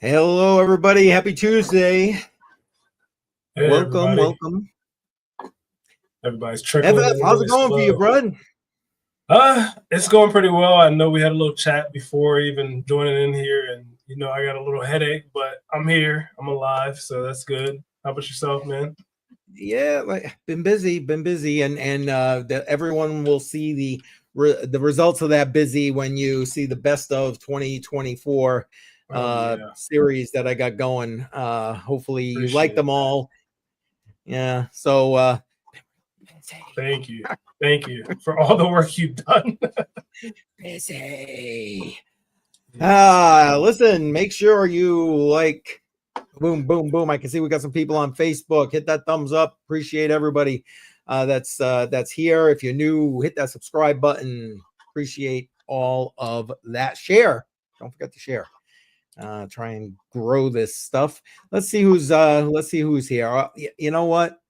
Hello, everybody. Happy Tuesday. Hey, welcome, everybody. welcome. Everybody's trickling FF, in how's really it going for you, slow. bud? It's going pretty well. I know we had a little chat before even joining in here, and I got a little headache, but I'm here. I'm alive, so that's good. How about yourself, man? Yeah, been busy, and everyone will see the results of that busy when you see the best of 2024 series that I got going. Hopefully you like them all. Yeah, so thank you for all the work you've done. busy. Listen, make sure you like. Boom, boom, boom. I can see we got some people on Facebook. Hit that thumbs up. Appreciate everybody that's here. If you're new, hit that subscribe button. Appreciate all of that. Share. Don't forget to share. Try and grow this stuff. Let's see who's here. You know what?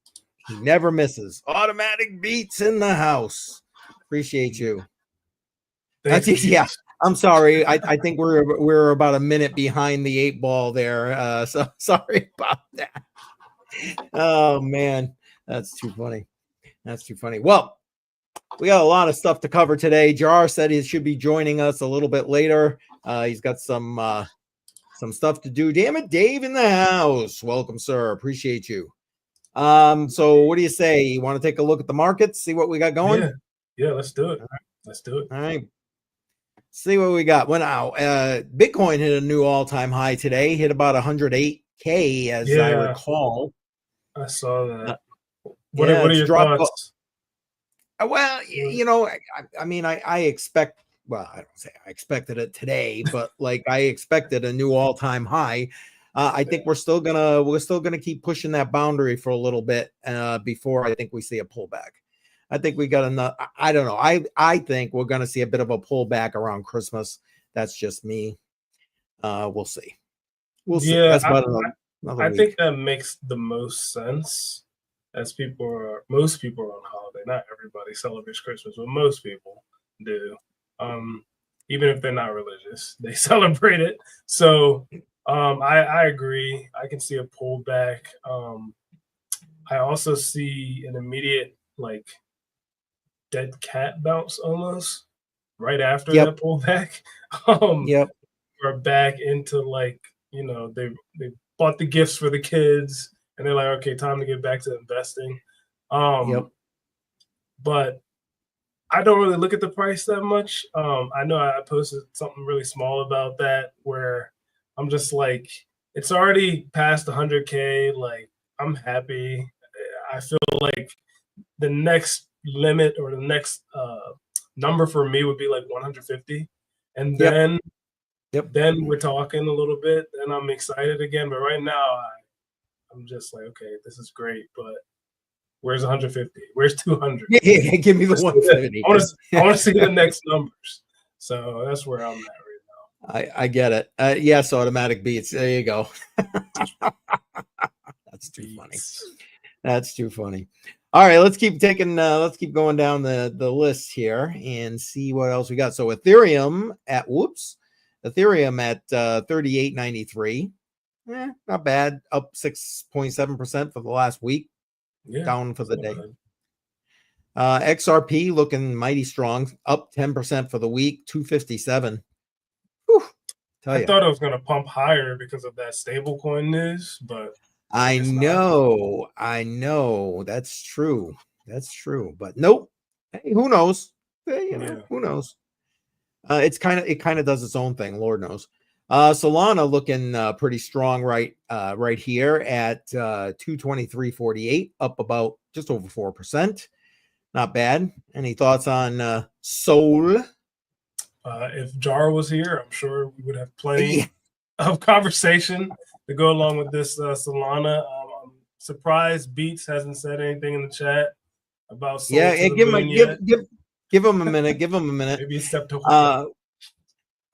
He never misses. Automatic Beats in the house. Appreciate you. Yeah. I'm sorry. I think we're about a minute behind the 8 ball there. So sorry about that. Oh man, that's too funny. Well, we got a lot of stuff to cover today. Jar said he should be joining us a little bit later. He's got some stuff to do. Damn it, Dave in the house. Welcome, sir. Appreciate you. So what do you say? You want to take a look at the markets, see what we got going? Yeah, let's do it. All right. See what we got. Bitcoin hit a new all-time high today. Hit about 108K, as I recall. I saw that. What are your thoughts? Well, I expect. Well, I don't say I expected it today, but I expected a new all-time high. I think we're still gonna keep pushing that boundary for a little bit before I think we see a pullback. I think we got enough. I don't know. I think we're going to see a bit of a pullback around Christmas. That's just me. We'll see. See. That's about another I week. think that makes the most sense. As most people are on holiday. Not everybody celebrates Christmas, but most people do. Even if they're not religious, they celebrate it. So I agree. I can see a pullback. I also see an immediate dead cat bounce almost right after that pullback. We're back into they bought the gifts for the kids and they're like, okay, time to get back to investing. But I don't really look at the price that much. I know I posted something really small about that where I'm just like, it's already past 100K. Like, I'm happy. I feel like the next limit or the next number for me would be like 150, and then we're talking a little bit, and I'm excited again. But right now, I'm just like, okay, this is great, but where's 150? Where's 200? Yeah, give me the 150. I want to see the next numbers. So that's where I'm at right now. I get it. Yes, automatic beats. There you go. That's too funny. That's too funny. All right, let's keep going down the list here and see what else we got. So Ethereum at 38.93. Not bad. Up 6.7% for the last week. Down for the day. XRP looking mighty strong, up 10% for the week, 257. I thought it was going to pump higher because of that stablecoin news, but I know. That's true. But nope. Hey, who knows? Who knows? It kind of does its own thing. Lord knows. Solana looking pretty strong right here at 223.48, up about just over 4%. Not bad. Any thoughts on Sol? If Jar was here, I'm sure we would have plenty of conversation to go along with this Solana. I'm surprised Beats hasn't said anything in the chat about Sol. Give him a minute. Give him a minute. Maybe step to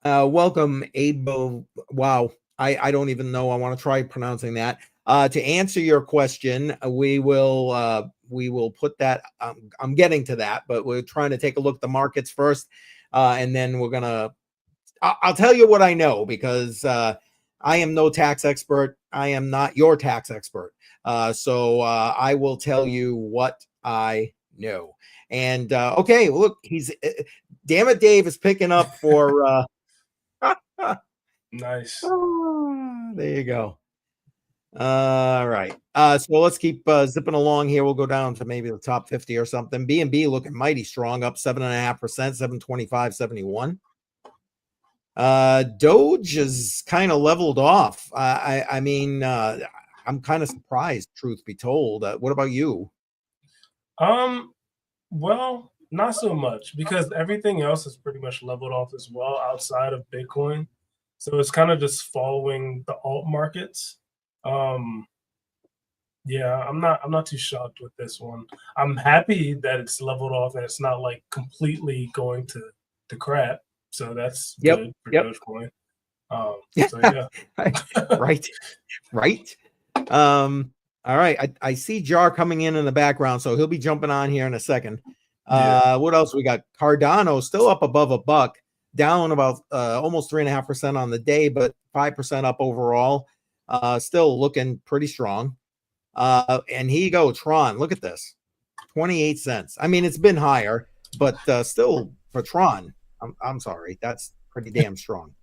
welcome, Abo. Wow, I don't even know. I want to try pronouncing that. To answer your question, we will put that. I'm getting to that, but we're trying to take a look at the markets first, and then we're gonna. I'll tell you what I know because I am no tax expert. I am not your tax expert. So I will tell you what I know. And okay, look, he's damn it, Dave is picking up for Nice. there you go. All right. So let's keep zipping along here. We'll go down to maybe the top 50 or something. B&B looking mighty strong, up 7.5%, 725.71. Doge is kind of leveled off. I mean, I'm kind of surprised, truth be told. What about you? Well, not so much because everything else is pretty much leveled off as well outside of Bitcoin. So it's kind of just following the alt markets. Um, yeah, I'm not too shocked with this one. I'm happy that it's leveled off and it's not like completely going to crap. So that's good for Dogecoin. So yeah. right. All right. I see Jar coming in the background, so he'll be jumping on here in a second. What else we got? Cardano still up above $1, down about almost 3.5% on the day, but 5% up overall. Still looking pretty strong. And here you go, Tron. Look at this, 28 cents. I mean, it's been higher, but still for Tron, I'm sorry, that's pretty damn strong.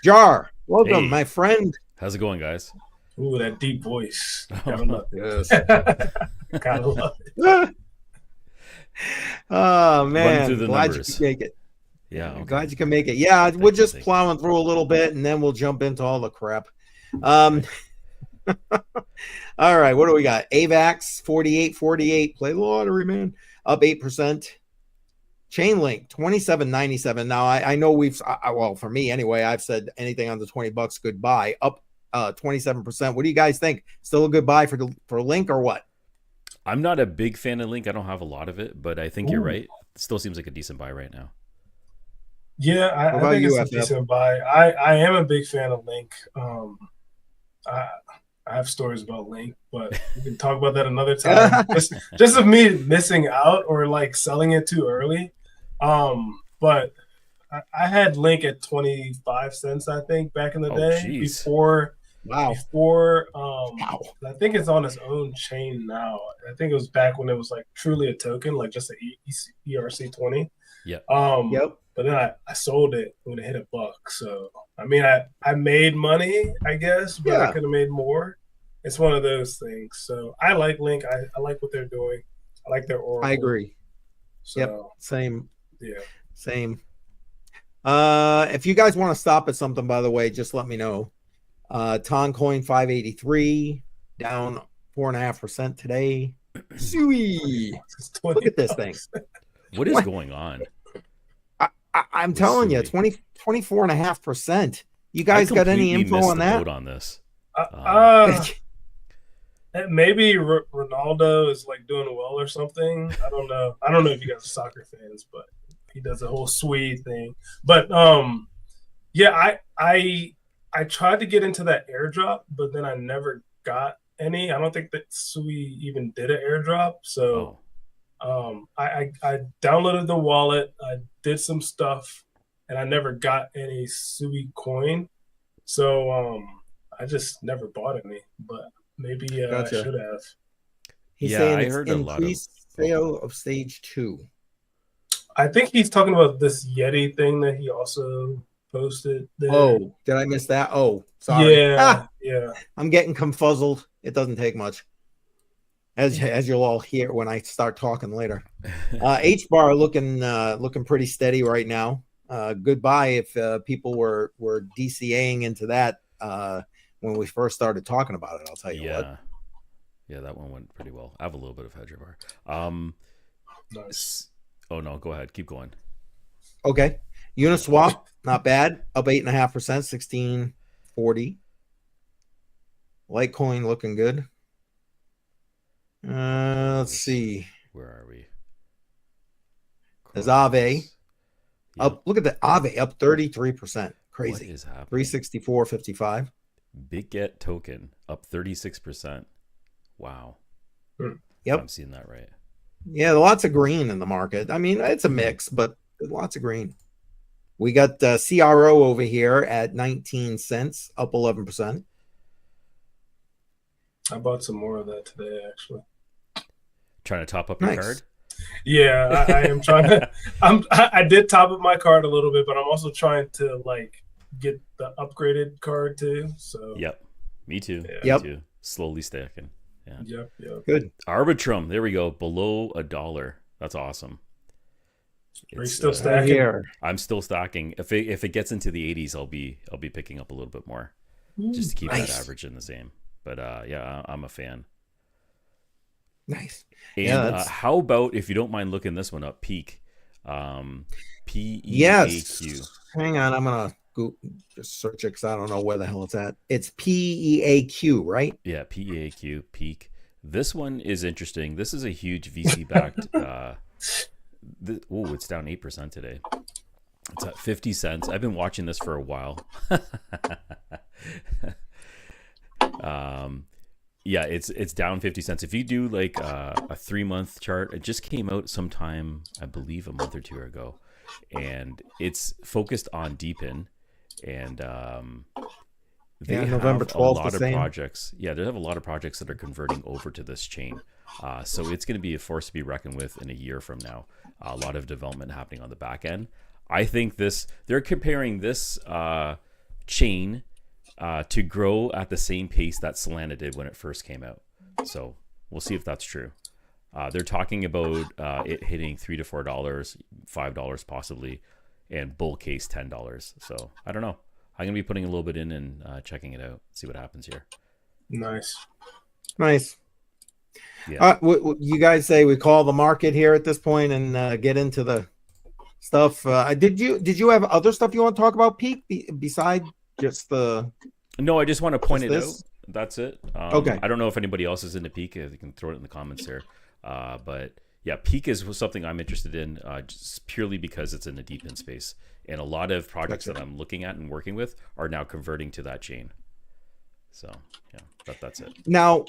Jar, welcome, my friend. How's it going, guys? Ooh, that deep voice. Gotta love it. Yes. Gotta love it. Oh man, Run through the glad numbers. you can make it. Yeah, okay. Glad you can make it. Yeah, we're just plowing through a little bit, and then we'll jump into all the crap. All right, what do we got? AVAX 48.48. Play the lottery, man. Up 8%. Chainlink 27.97. Now I know we've well, for me anyway, I've said anything under $20 goodbye. Up 27%. What do you guys think? Still a good buy for Link or what? I'm not a big fan of Link. I don't have a lot of it, but I think you're right. It still seems like a decent buy right now. Yeah, I think it's a decent buy. I am a big fan of Link. I have stories about Link, but we can talk about that another time. just of me missing out or like selling it too early. But I had Link at 25 cents, I think, back in the day. Geez. Before I think it's on its own chain now. I think it was back when it was like truly a token, like just an ERC20. Yeah. But then I sold it when it hit $1. So I mean, I made money, I guess, but I could have made more. It's one of those things. So I like Link. I like what they're doing. I like their Oracle. I agree. So, Same. Yeah. Same. If you guys want to stop at something, by the way, just let me know. Toncoin 583 down 4.5% today. Sweet. Look at this thing. What is going on? I'm telling you, 24.5%. You guys got any info on that? On this. Maybe Ronaldo is like doing well or something. I don't know. I don't know if you guys are soccer fans, but he does a whole Swede thing. But yeah, I tried to get into that airdrop, but then I never got any. I don't think that Sui even did an airdrop. So I downloaded the wallet, I did some stuff, and I never got any Sui coin. So I just never bought any, but maybe I should have. He's saying I heard increased sale of stage 2. I think he's talking about this Yeti thing that he also posted there. Oh, did I miss that? Oh, sorry. Yeah. I'm getting confuzzled. It doesn't take much. As you'll all hear when I start talking later. H-bar looking pretty steady right now. Goodbye if people were DCAing into that when we first started talking about it. I'll tell you what. Yeah, that one went pretty well. I have a little bit of hedge bar. Nice. Oh no, go ahead. Keep going. Okay. Uniswap, not bad. Up 8.5%, 1640. Litecoin looking good. Let's see. Where are we? There's Aave. Up. Look at the Aave up 33%. Crazy. What is happening? 364.55. Big Get token up 36%. Wow. Yep. I'm seeing that right. Yeah, lots of green in the market. I mean, it's a mix, but lots of green. We got CRO over here at 19 cents, up 11%. I bought some more of that today, actually. Trying to top up your Nice. card? Yeah, I am trying to. I did top up my card a little bit, but I'm also trying to like get the upgraded card too. So Yep. Me too. Yeah. Yep. Me too. Slowly stacking. Yeah. Yep. Good. Arbitrum. There we go. Below $1. That's awesome. Are you It's, still Right stacking? here. I'm still stacking. If it gets into the 80s, I'll be picking up a little bit more just to keep Nice. that average in the same. But yeah, I'm a fan. Nice. And Yeah, how about, if you don't mind looking this one up, Peak, PEAQ. yes. Hang on, I'm gonna go just search it because I don't know where the hell it's at. It's PEAQ, right? Yeah, PEAQ, Peak. This one is interesting. This is a huge VC backed. It's down 8% today. It's at 50 cents. I've been watching this for a while. Yeah, it's down 50 cents. If you do like a 3-month chart, it just came out sometime, I believe, a month or two ago, and it's focused on Deepin, and they have November a 12th, lot the of same. projects. Yeah, they have a lot of projects that are converting over to this chain. So it's going to be a force to be reckoned with in a year from now. A lot of development happening on the back end. I think they're comparing this chain to grow at the same pace that Solana did when it first came out. So we'll see if that's true. They're talking about it hitting $3 to $4, $5 possibly, and bull case $10. So I don't know. I'm gonna be putting a little bit in and checking it out. See what happens here. Nice. Yeah. You guys say we call the market here at this point and get into the stuff. Did you have other stuff you want to talk about, Peak, beside just the? No, I just want to point it this? out. That's it. Okay. I don't know if anybody else is into Peak. You can throw it in the comments here. But yeah, Peak is something I'm interested in just purely because it's in the deep in space. And a lot of projects that I'm looking at and working with are now converting to that chain. So yeah, that's it. Now,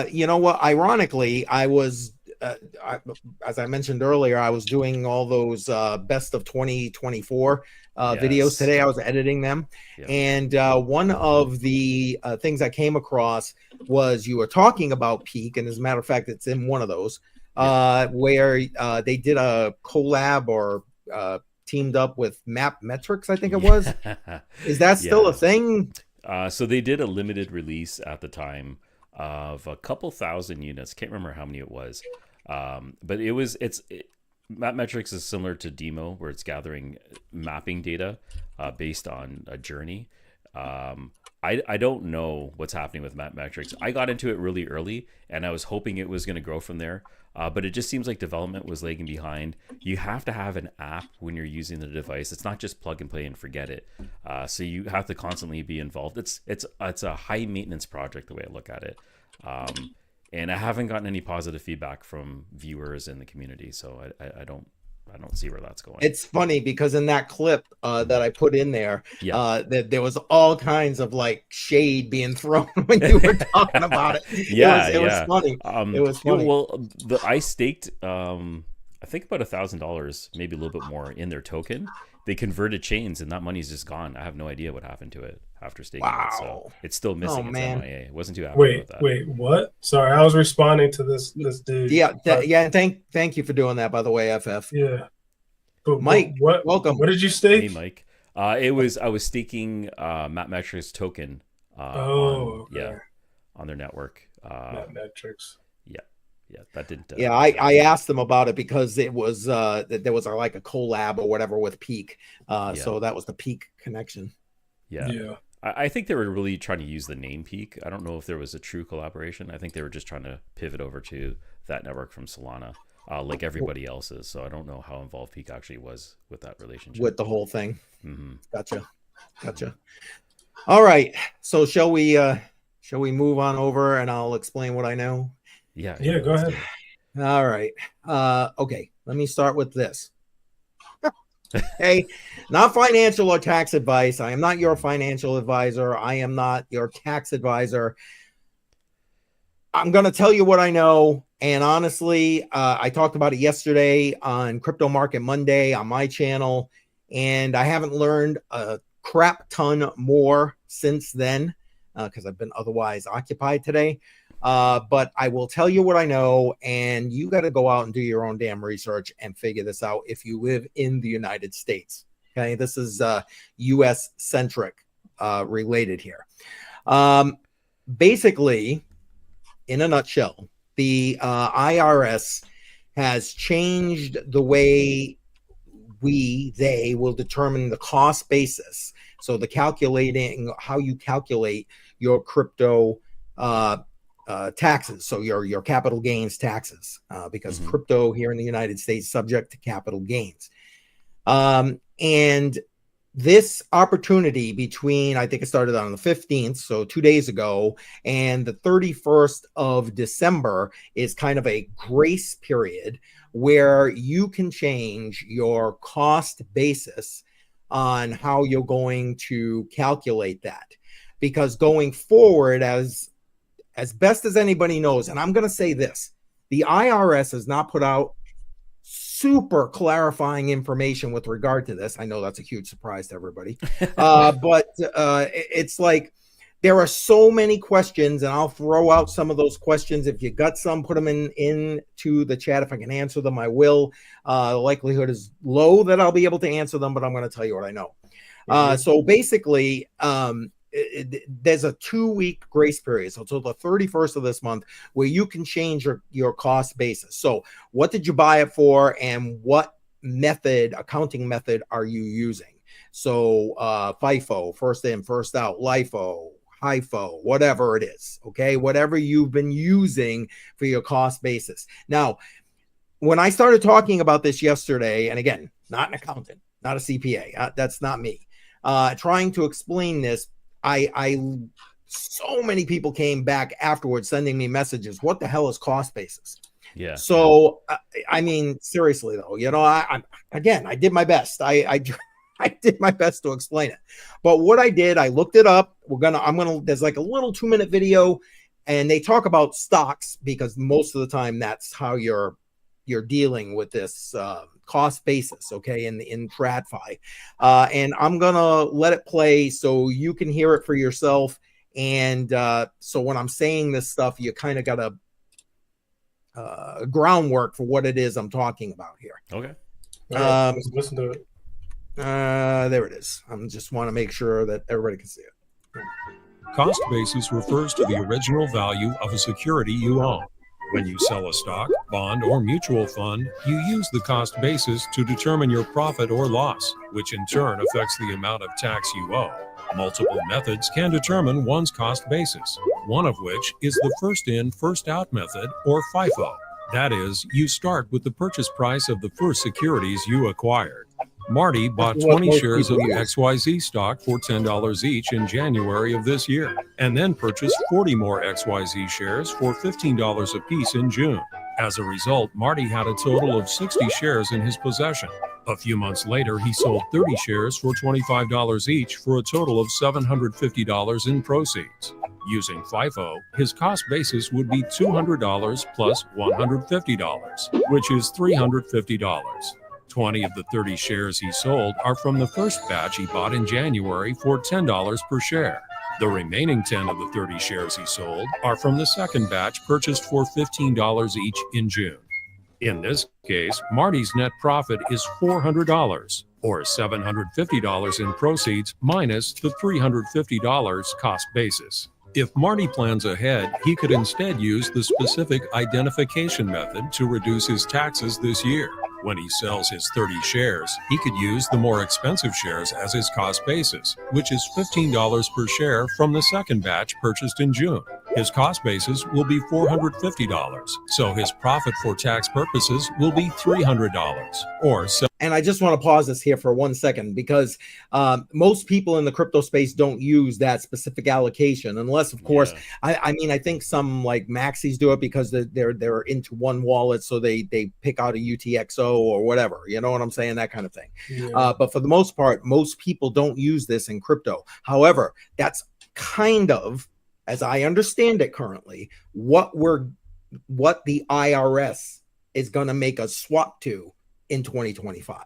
you know what? Ironically, I was, as I mentioned earlier, I was doing all those best of 2024 videos today. I was editing them. Yeah. And one of the things I came across was you were talking about Peak. And as a matter of fact, it's in one of those where they did a collab or teamed up with Map Metrics, I think it was. Is that still a thing? So they did a limited release at the time of a couple thousand units. Can't remember how many it was. But Map Metrics is similar to Demo, where it's gathering mapping data based on a journey. I don't know what's happening with Map Metrics. I got into it really early, and I was hoping it was going to grow from there. But it just seems like development was lagging behind. You have to have an app when you're using the device. It's not just plug and play and forget it. So you have to constantly be involved. It's a high maintenance project, the way I look at it. And I haven't gotten any positive feedback from viewers in the community, so I don't see where that's going. It's funny because in that clip that I put in there, that there was all kinds of like shade being thrown when you were talking about it. It was funny. It was funny. Well, I staked, I think about $1,000, maybe a little bit more, in their token. They converted chains, and that money's just gone. I have no idea what happened to it after staking it. So it's still missing. It's MIA. It wasn't too happy about that. Wait, what? Sorry, I was responding to this dude. Thank you for doing that, by the way, FF. Yeah. But Mike, what? Welcome. What did you stake? Hey, Mike. I was staking Map Metrics token. On their network. Map Metrics. Yeah, that didn't. I asked them about it because it was that there was like a collab or whatever with Peak. So that was the Peak connection. Yeah. I think they were really trying to use the name Peak. I don't know if there was a true collaboration. I think they were just trying to pivot over to that network from Solana, like everybody else is. So I don't know how involved Peak actually was with that relationship. With the whole thing. Mm-hmm. Gotcha. All right. So shall we move on over and I'll explain what I know? Yeah, go ahead. All right. Okay. Let me start with this. Hey, not financial or tax advice. I am not your financial advisor. I am not your tax advisor. I'm going to tell you what I know. And honestly, I talked about it yesterday on Crypto Market Monday on my channel. and I haven't learned a crap ton more since then because I've been otherwise occupied today. But I will tell you what I know, and you got to go out and do your own damn research and figure this out if you live in the United States. Okay, this is U.S. centric related here. Basically, in a nutshell, the IRS has changed the way they will determine the cost basis. So the calculating, how you calculate your crypto taxes. So your capital gains taxes, because crypto here in the United States is subject to capital gains. And this opportunity between, I think it started on the 15th, so 2 days ago, and the 31st of December is kind of a grace period where you can change your cost basis on how you're going to calculate that. Because going forward, as best as anybody knows, and I'm going to say this, the IRS has not put out super clarifying information with regard to this. I know that's a huge surprise to everybody, but it's like there are so many questions, and I'll throw out some of those questions. If you got some, put them into the chat. If I can answer them, I will. The likelihood is low that I'll be able to answer them, but I'm going to tell you what I know. So basically, there's a 2-week grace period, so until the 31st of this month, where you can change your cost basis. So what did you buy it for, and what accounting method are you using? So FIFO, first in, first out, LIFO, HIFO, whatever it is, okay? Whatever you've been using for your cost basis. Now, when I started talking about this yesterday, and again, not an accountant, not a CPA, that's not me, trying to explain this, so many people came back afterwards sending me messages. What the hell is cost basis? Yeah. So, I mean, seriously though, I did my best. I did my best to explain it. But what I did, I looked it up. There's like a little 2-minute video, and they talk about stocks because most of the time that's how you're dealing with this cost basis, okay, in TradFi. And I'm gonna let it play so you can hear it for yourself. And so when I'm saying this stuff, you kind of got a groundwork for what it is I'm talking about here. Okay. Let's listen to it. There it is. I just want to make sure that everybody can see it. Cost basis refers to the original value of a security you own. When you sell a stock, bond, or mutual fund, you use the cost basis to determine your profit or loss, which in turn affects the amount of tax you owe. Multiple methods can determine one's cost basis, one of which is the first in, first out method, or FIFO. That is, you start with the purchase price of the first securities you acquired. Marty bought 20 shares of XYZ stock for $10 each in January of this year, and then purchased 40 more XYZ shares for $15 apiece in June. As a result, Marty had a total of 60 shares in his possession. A few months later, he sold 30 shares for $25 each for a total of $750 in proceeds. Using FIFO, his cost basis would be $200 plus $150, which is $350. 20 of the 30 shares he sold are from the first batch he bought in January for $10 per share. The remaining 10 of the 30 shares he sold are from the second batch purchased for $15 each in June. In this case, Marty's net profit is $400, or $750 in proceeds minus the $350 cost basis. If Marty plans ahead, he could instead use the specific identification method to reduce his taxes this year. When he sells his 30 shares, he could use the more expensive shares as his cost basis, which is $15 per share from the second batch purchased in June. His cost basis will be $450, so his profit for tax purposes will be $300, or and I just want to pause this here for 1 second because most people in the crypto space don't use that specific allocation unless, of course, I mean, I think some like maxis do it because they're into one wallet, so they pick out a UTXO or whatever, you know what I'm saying, that kind of thing. Yeah. But for the most part, most people don't use this in crypto. However, that's kind of, as I understand it currently, what the IRS is going to make us swap to in 2025.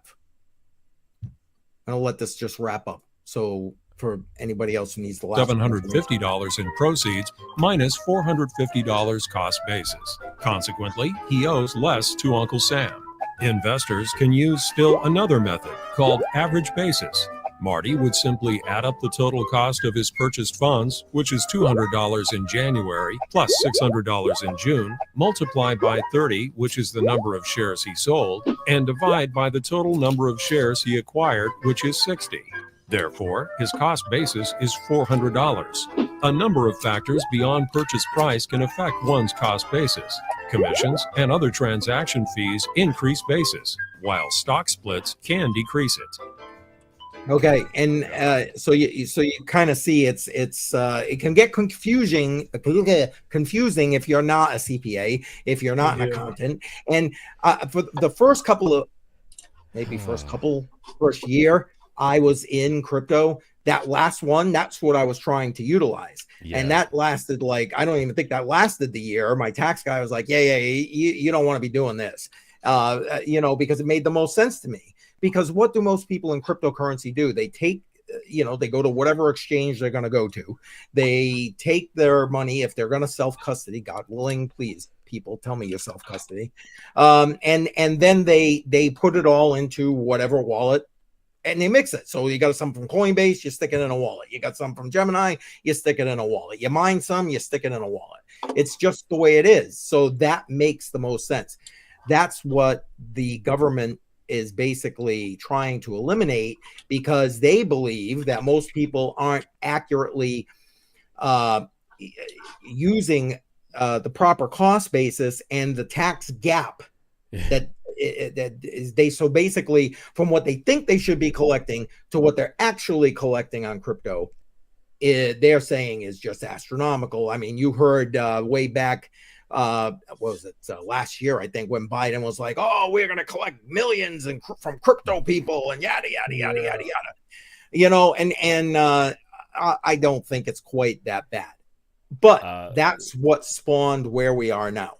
I'll let this just wrap up. So for anybody else who needs the last $750 in proceeds minus $450 cost basis. Consequently, he owes less to Uncle Sam. Investors can use still another method called average basis. Marty would simply add up the total cost of his purchased funds, which is $200 in January plus $600 in June, multiply by 30, which is the number of shares he sold, and divide by the total number of shares he acquired, which is 60. Therefore, his cost basis is $400. A number of factors beyond purchase price can affect one's cost basis. Commissions and other transaction fees increase basis, while stock splits can decrease it. Okay, and so you kind of see it can get confusing if you're not a CPA, if you're not an accountant, and for the first year I was in crypto. That last one, that's what I was trying to utilize, and that lasted like, I don't even think that lasted the year. My tax guy was like, yeah, you don't want to be doing this, because it made the most sense to me. Because what do most people in cryptocurrency do? They take, they go to whatever exchange they're going to go to. They take their money, if they're going to self-custody, God willing, please, people, tell me you're self-custody. And then they put it all into whatever wallet and they mix it. So you got some from Coinbase, you stick it in a wallet. You got some from Gemini, you stick it in a wallet. You mine some, you stick it in a wallet. It's just the way it is. So that makes the most sense. That's what the government is basically trying to eliminate, because they believe that most people aren't accurately using the proper cost basis and the tax gap that is they. So basically, from what they think they should be collecting to what they're actually collecting on crypto, they're saying is just astronomical. I mean, you heard way back, what was it, last year, I think, when Biden was like, oh, we're going to collect millions from crypto people and yada, yada, yada, yada, yada. And I don't think it's quite that bad. But that's what spawned where we are now.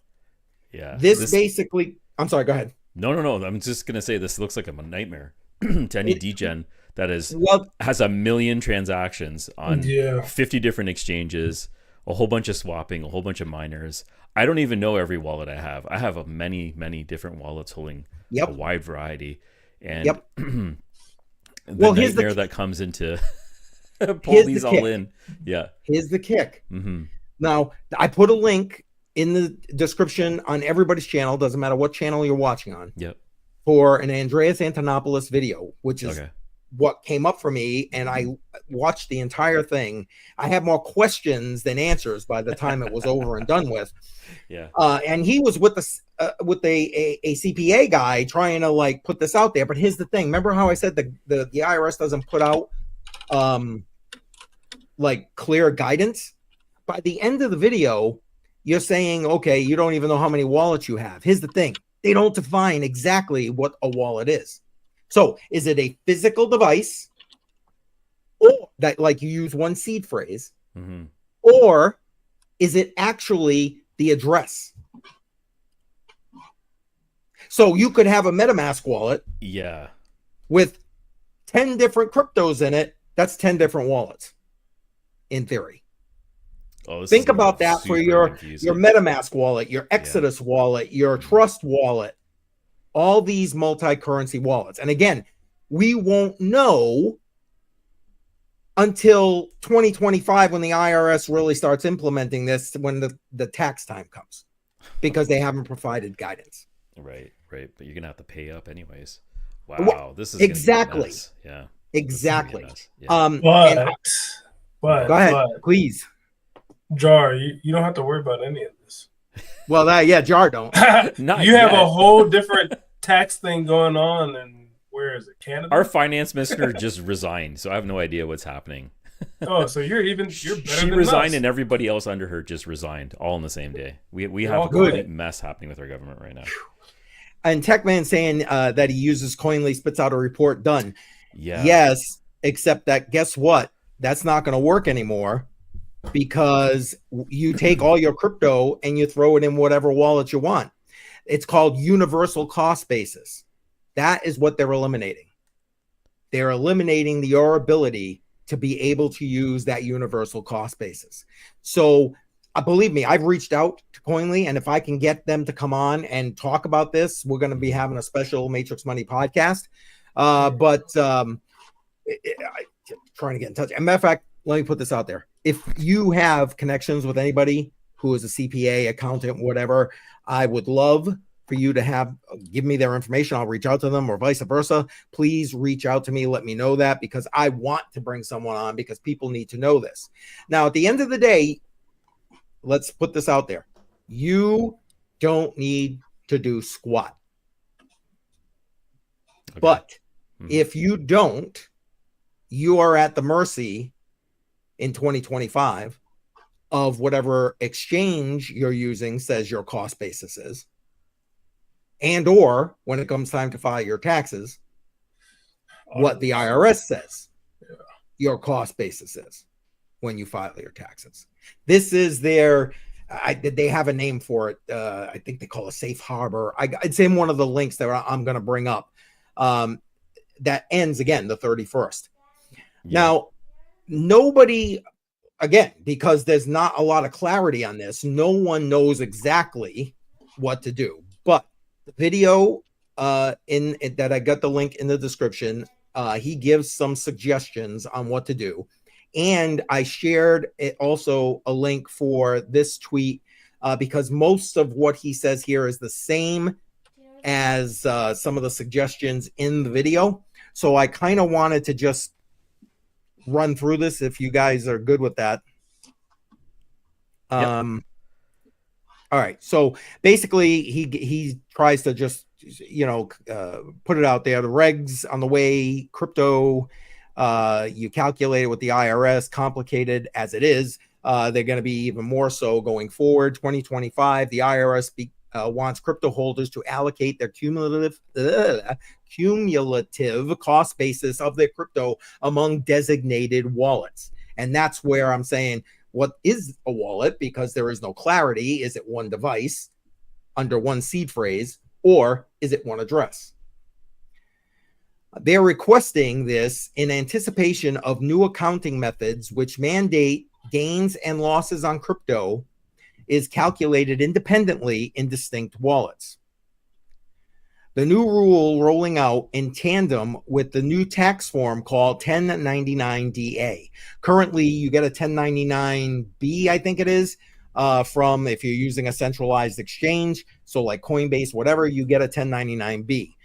Yeah. This basically, I'm sorry, go ahead. No. I'm just going to say this looks like a nightmare to any degen that has a million transactions on 50 different exchanges, a whole bunch of swapping, a whole bunch of miners. I don't even know every wallet I have. I have many different wallets holding a wide variety. And the nightmare that comes into pull these all in. Yeah. Here's the kick. Mm-hmm. Now, I put a link in the description on everybody's channel, doesn't matter what channel you're watching on, for an Andreas Antonopoulos video, which is what came up for me, and I watched the entire thing. I had more questions than answers by the time it was over and done with. And he was with a CPA guy trying to like put this out there. But here's the thing: remember how I said the IRS doesn't put out like clear guidance? By the end of the video, you're saying, okay, you don't even know how many wallets you have. Here's the thing: they don't define exactly what a wallet is. So is it a physical device, or that like you use one seed phrase, or is it actually the address? So you could have a MetaMask wallet with 10 different cryptos in it. That's 10 different wallets in theory. Think about that for your MetaMask wallet, your Exodus wallet, your Trust wallet, all these multi-currency wallets. And again, we won't know until 2025 when the IRS really starts implementing this, when the tax time comes, because they haven't provided guidance. Right. But you're going to have to pay up anyways. Wow. This is exactly. Yeah. Exactly. But go ahead, please. Jar, you don't have to worry about any of this. Well, Jar don't. You have a whole different tax thing going on, and where is it? Canada? Our finance minister just resigned, so I have no idea what's happening. Oh, so you're better she than resigned, us. And everybody else under her just resigned, all in the same day. We have a complete mess happening with our government right now. And Techman saying that he uses Coinly, spits out a report, done. Yeah. Yes, except that guess what? That's not going to work anymore, because you take all your crypto and you throw it in whatever wallet you want. It's called universal cost basis. That is what they're eliminating. they're eliminating your ability to be able to use that universal cost basis. So believe me, I've reached out to Coinly, and if I can get them to come on and talk about this, we're going to be having a special Matrix Money podcast. Trying to get in touch. As a matter of fact, let me put this out there. If you have connections with anybody who is a CPA, accountant, whatever, I would love for you to give me their information. I'll reach out to them, or vice versa. Please reach out to me. Let me know that, because I want to bring someone on, because people need to know this. Now, at the end of the day, let's put this out there. You don't need to do squat. Okay. But if you don't, you are at the mercy in 2025 of whatever exchange you're using says your cost basis is, and or when it comes time to file your taxes, what the IRS says your cost basis is when you file your taxes. This is they have a name for it. I think they call it safe harbor. It's in one of the links that I'm going to bring up. That ends again the 31st. Yeah. Now, nobody, again, because there's not a lot of clarity on this, no one knows exactly what to do. But the video that I got the link in the description, he gives some suggestions on what to do. And I shared also a link for this tweet because most of what he says here is the same as some of the suggestions in the video. So I kind of wanted to just run through this if you guys are good with that. Yep. All right. So basically he tries to just, put it out there. The regs on the way, crypto, you calculate it with the IRS, complicated as it is. They're going to be even more so going forward. 2025, the IRS wants crypto holders to allocate their cumulative cost basis of their crypto among designated wallets. And that's where I'm saying, what is a wallet? Because there is no clarity. Is it one device under one seed phrase, or is it one address? They're requesting this in anticipation of new accounting methods which mandate gains and losses on crypto is calculated independently in distinct wallets. The new rule rolling out in tandem with the new tax form called 1099-DA. Currently, you get a 1099-B, I think it is, from if you're using a centralized exchange. So like Coinbase, whatever, you get a 1099-B.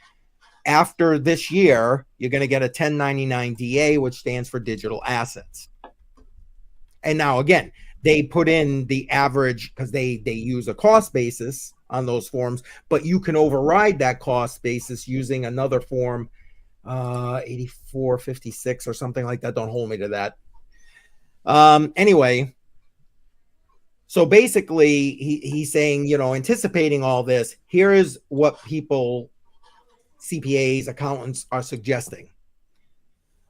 After this year, you're going to get a 1099-DA, which stands for digital assets. And now, again, they put in the average because they use a cost basis on those forms, but you can override that cost basis using another form, 8456 or something like that. Don't hold me to that. Anyway, so basically he's saying, anticipating all this, here is what people, CPAs, accountants are suggesting.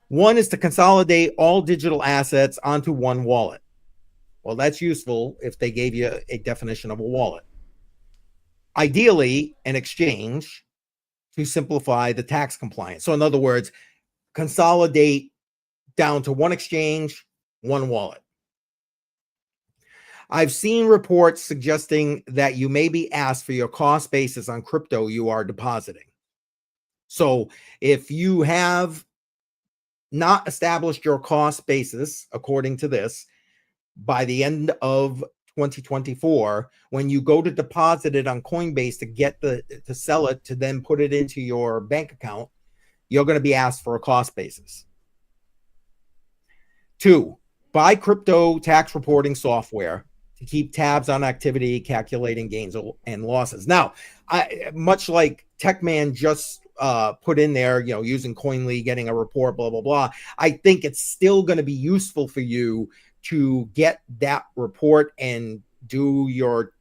One is to consolidate all digital assets onto one wallet. Well, that's useful if they gave you a definition of a wallet. Ideally, an exchange to simplify the tax compliance. So in other words, consolidate down to one exchange, one wallet. I've seen reports suggesting that you may be asked for your cost basis on crypto you are depositing. So if you have not established your cost basis, according to this, by the end of 2024, when you go to deposit it on Coinbase to sell it, to then put it into your bank account, you're going to be asked for a cost basis. 2, buy crypto tax reporting software to keep tabs on activity, calculating gains and losses. Now, much like TechMan just put in there, using Coinly, getting a report, blah, blah, blah, I think it's still going to be useful for you to get that report and do your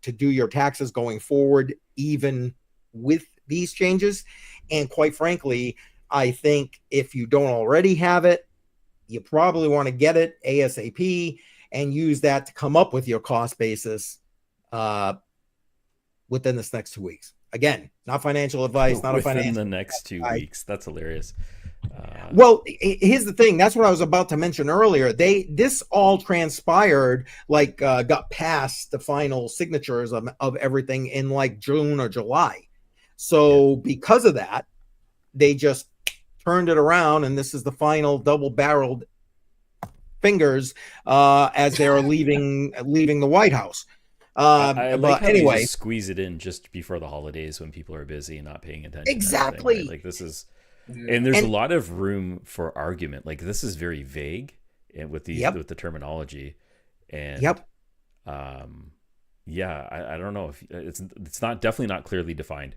taxes going forward, even with these changes. And quite frankly, I think if you don't already have it, you probably want to get it ASAP and use that to come up with your cost basis within this next 2 weeks. Again, not financial advice, not within a financial the next 2 weeks. That's hilarious. Well, here's the thing. That's what I was about to mention earlier. This all transpired, like got past the final signatures of everything in like June or July. So because of that, they just turned it around, and this is the final double-barreled fingers as they're leaving the White House. I like but how anyway, they just squeeze it in just before the holidays when people are busy and not paying attention. Exactly. Right? Like this is, and there's a lot of room for argument. Like this is very vague, and with these with the terminology, and I don't know if it's not definitely not clearly defined.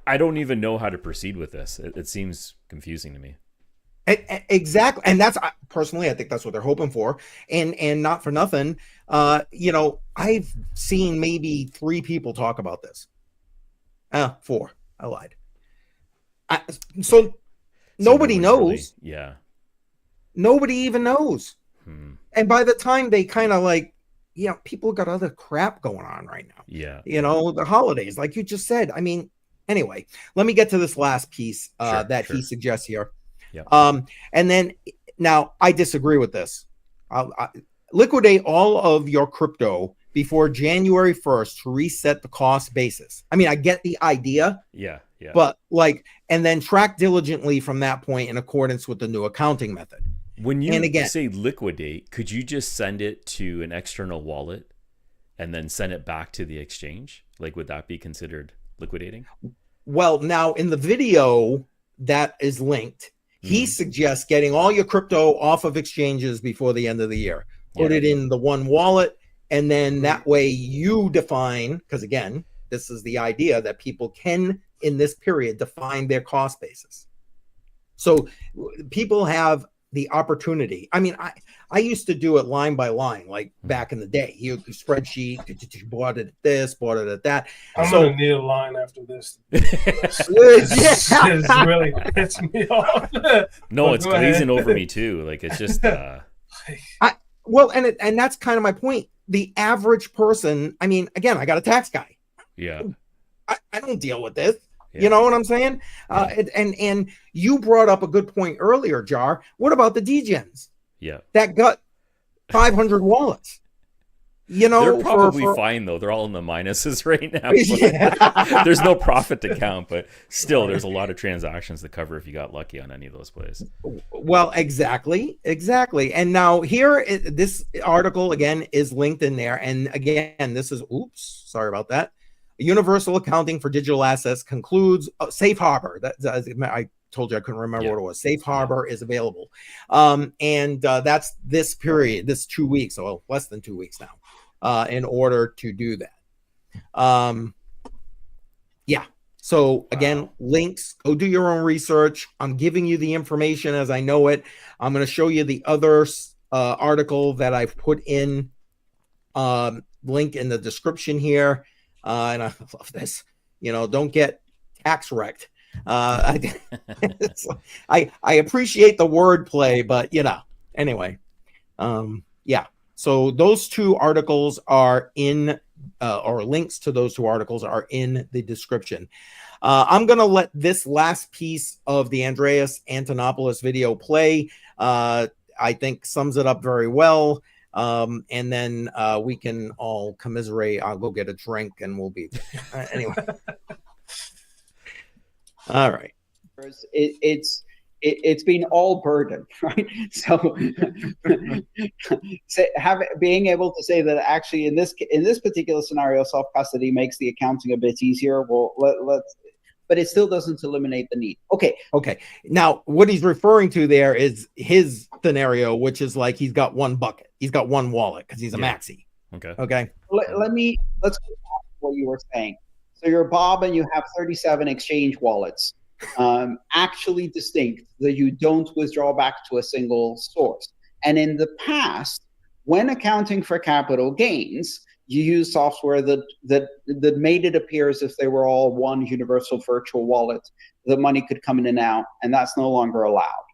I don't even know how to proceed with this. It seems confusing to me. Exactly, and that's personally, I think that's what they're hoping for, and not for nothing. I've seen maybe 3 people talk about this. 4. I lied. So nobody knows. Really, nobody even knows. And by the time they kind of like, people got other crap going on right now. The holidays, like you just said. I mean, anyway, let me get to this last piece he suggests here. And then now I disagree with this. Liquidate all of your crypto before January 1st to reset the cost basis. I mean, I get the idea. But and then track diligently from that point in accordance with the new accounting method. When you say liquidate, could you just send it to an external wallet and then send it back to the exchange? Like, would that be considered liquidating? Well, now in the video that is linked, he suggests getting all your crypto off of exchanges before the end of the year. Put it in the one wallet, and then that way you define, because again, this is the idea that people can, in this period, define their cost basis. So people have the opportunity. I mean, I used to do it line by line, like back in the day. You spreadsheet, bought it at this, bought it at that. I'm gonna need a line after this. This really pissed me off. No, it's glazing over me too. Like it's just. Well, and that's kind of my point. The average person. I mean, again, I got a tax guy. I don't deal with this. You know what I'm saying? And you brought up a good point earlier, Jar. What about the degens? That got 500 wallets. They're probably fine though. They're all in the minuses right now. There's no profit to count, but still, there's a lot of transactions to cover if you got lucky on any of those plays. Well, exactly. And now here, this article again is linked in there, and again, this is sorry about that. Universal accounting for digital assets concludes safe harbor. I told you I couldn't remember what it was. Safe harbor is available. And that's this period, this 2 weeks, or less than 2 weeks now, in order to do that. So again, links, go do your own research. I'm giving you the information as I know it. I'm going to show you the other article that I've put in, link in the description here. And I love this, don't get tax wrecked. I appreciate the wordplay, but anyway, so those 2 articles are in, or links to those 2 articles are in the description. I'm going to let this last piece of the Andreas Antonopoulos video play. I think sums it up very well. And then we can all commiserate. I'll go get a drink and we'll be anyway. All right. It's been all burden, right? So being able to say that actually in this particular scenario, self custody makes the accounting a bit easier. Well, but it still doesn't eliminate the need. Okay. Now, what he's referring to there is his scenario, which is like he's got one bucket. He's got one wallet because he's a maxi. Okay. Let's go back to what you were saying. So you're Bob and you have 37 exchange wallets, actually distinct, that you don't withdraw back to a single source. And in the past, when accounting for capital gains, you use software that made it appear as if they were all one universal virtual wallet. The money could come in and out, and that's no longer allowed.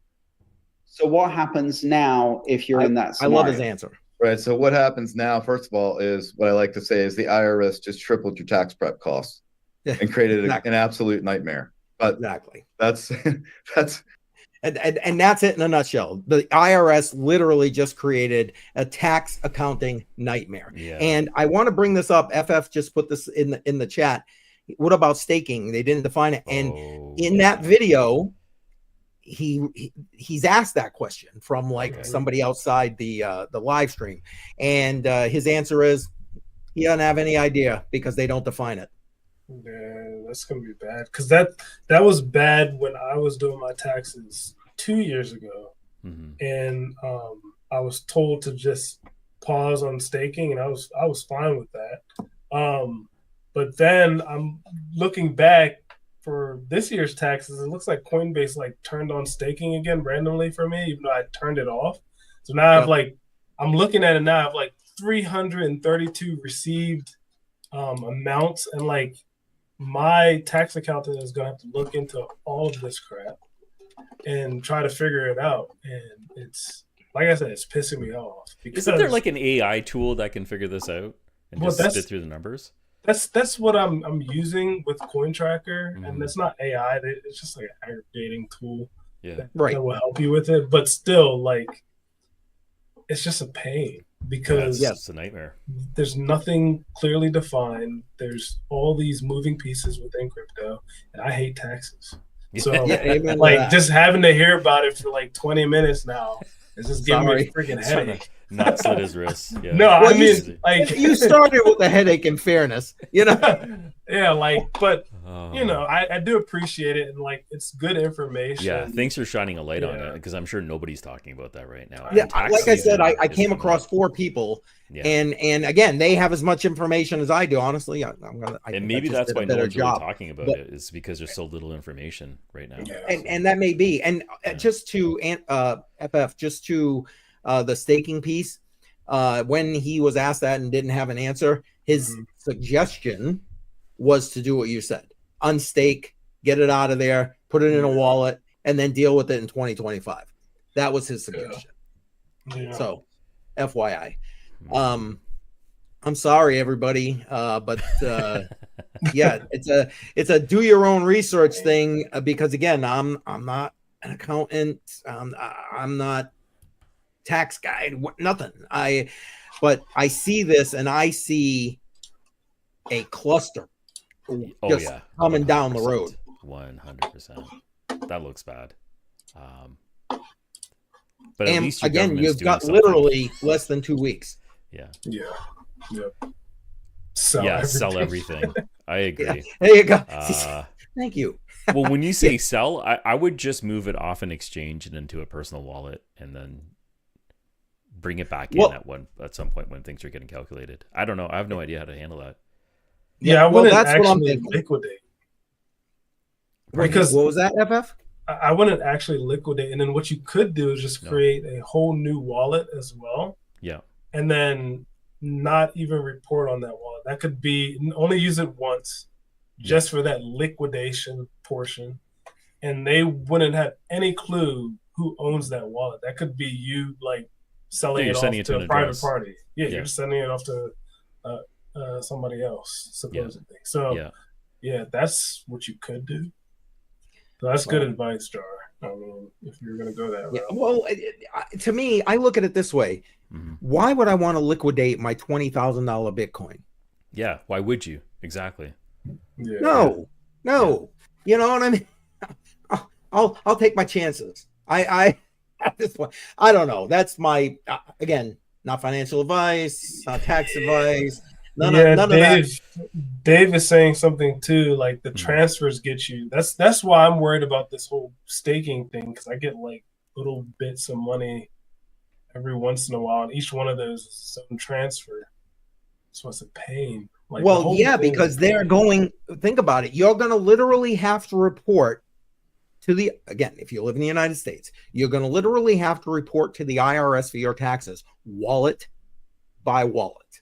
So what happens now if you're in that scenario? I love his answer. Right. So what happens now, first of all, is what I like to say is the IRS just tripled your tax prep costs and created an absolute nightmare. But Exactly. that's that's And that's it in a nutshell. The IRS literally just created a tax accounting nightmare. Yeah. And I want to bring this up. FF just put this in the chat. What about staking? They didn't define it. And in that video, he's asked that question from like somebody outside the live stream, and his answer is he doesn't have any idea because they don't define it. Yeah, that's gonna be bad because that was bad when I was doing my taxes 2 years ago, and I was told to just pause on staking, and I was fine with that. But then I'm looking back for this year's taxes. It looks like Coinbase like turned on staking again randomly for me, even though I turned it off. So now I have like, I'm looking at it now. I have like 332 received amounts, and like my tax accountant is gonna have to look into all of this crap and try to figure it out. And it's like I said, it's pissing me off. Isn't there like an AI tool that can figure this out and just spit through the numbers? That's what I'm using with CoinTracker, and that's not AI. It's just like an aggregating tool that will help you with it. But still, like, it's just a pain because it's a nightmare. There's nothing clearly defined. There's all these moving pieces within crypto, and I hate taxes. So, like, just having to hear about it for like 20 minutes now is just giving me a freaking headache. Not slit his wrists. Yeah. No, well, I mean, like you started with a headache. In fairness, you know. Yeah, like, but you know, I do appreciate it, and like, it's good information. Yeah, thanks for shining a light on it, because I'm sure nobody's talking about that right now. Yeah, like I said, I came across 4 people, and again, they have as much information as I do. Honestly, and maybe that's why no one's really talking about it, is because there's so little information right now. Yeah, and that may be. And just to FF, just to the staking piece, when he was asked that and didn't have an answer, his suggestion was to do what you said: unstake, get it out of there, put it in a wallet, and then deal with it in 2025. That was his suggestion. So, FYI, I'm sorry, everybody, but yeah, it's a do your own research thing, because again, I'm not an accountant, I'm not tax guy, nothing. But I see this, and I see a cluster coming down the road. 100%. That looks bad. But at least again, you've got literally less than 2 weeks. Yeah. Sell everything. I agree. Yeah. There you go. Thank you. Well, when you say sell, I would just move it off an exchange and into a personal wallet, and then bring it back in at some point when things are getting calculated. I don't know. I have no idea how to handle that. Yeah, I wouldn't actually liquidate. Because what was that, FF? I wouldn't actually liquidate. And then what you could do is just create a whole new wallet as well. Yeah. And then not even report on that wallet. That could be only use it once just for that liquidation portion. And they wouldn't have any clue who owns that wallet. That could be you, like, selling it off to a private party. Yeah, you're sending it off to somebody else, supposedly. So, yeah, that's what you could do. So that's good advice, Jar. I mean, if you're going to go that route. Well, to me, I look at it this way. Why would I want to liquidate my $20,000 Bitcoin? Yeah, why would you? Exactly. Yeah. No. You know what I mean? I'll take my chances. I at this point, I don't know. That's my again, not financial advice, not tax advice. None of that. Dave is saying something too, like the transfers get you. That's why I'm worried about this whole staking thing, because I get like little bits of money every once in a while, and each one of those is its own transfer. So it's a pain. Like, well, yeah, because they're going. Think about it. You're going to literally have to report to again, if you live in the United States, you're going to literally have to report to the IRS for your taxes, wallet by wallet.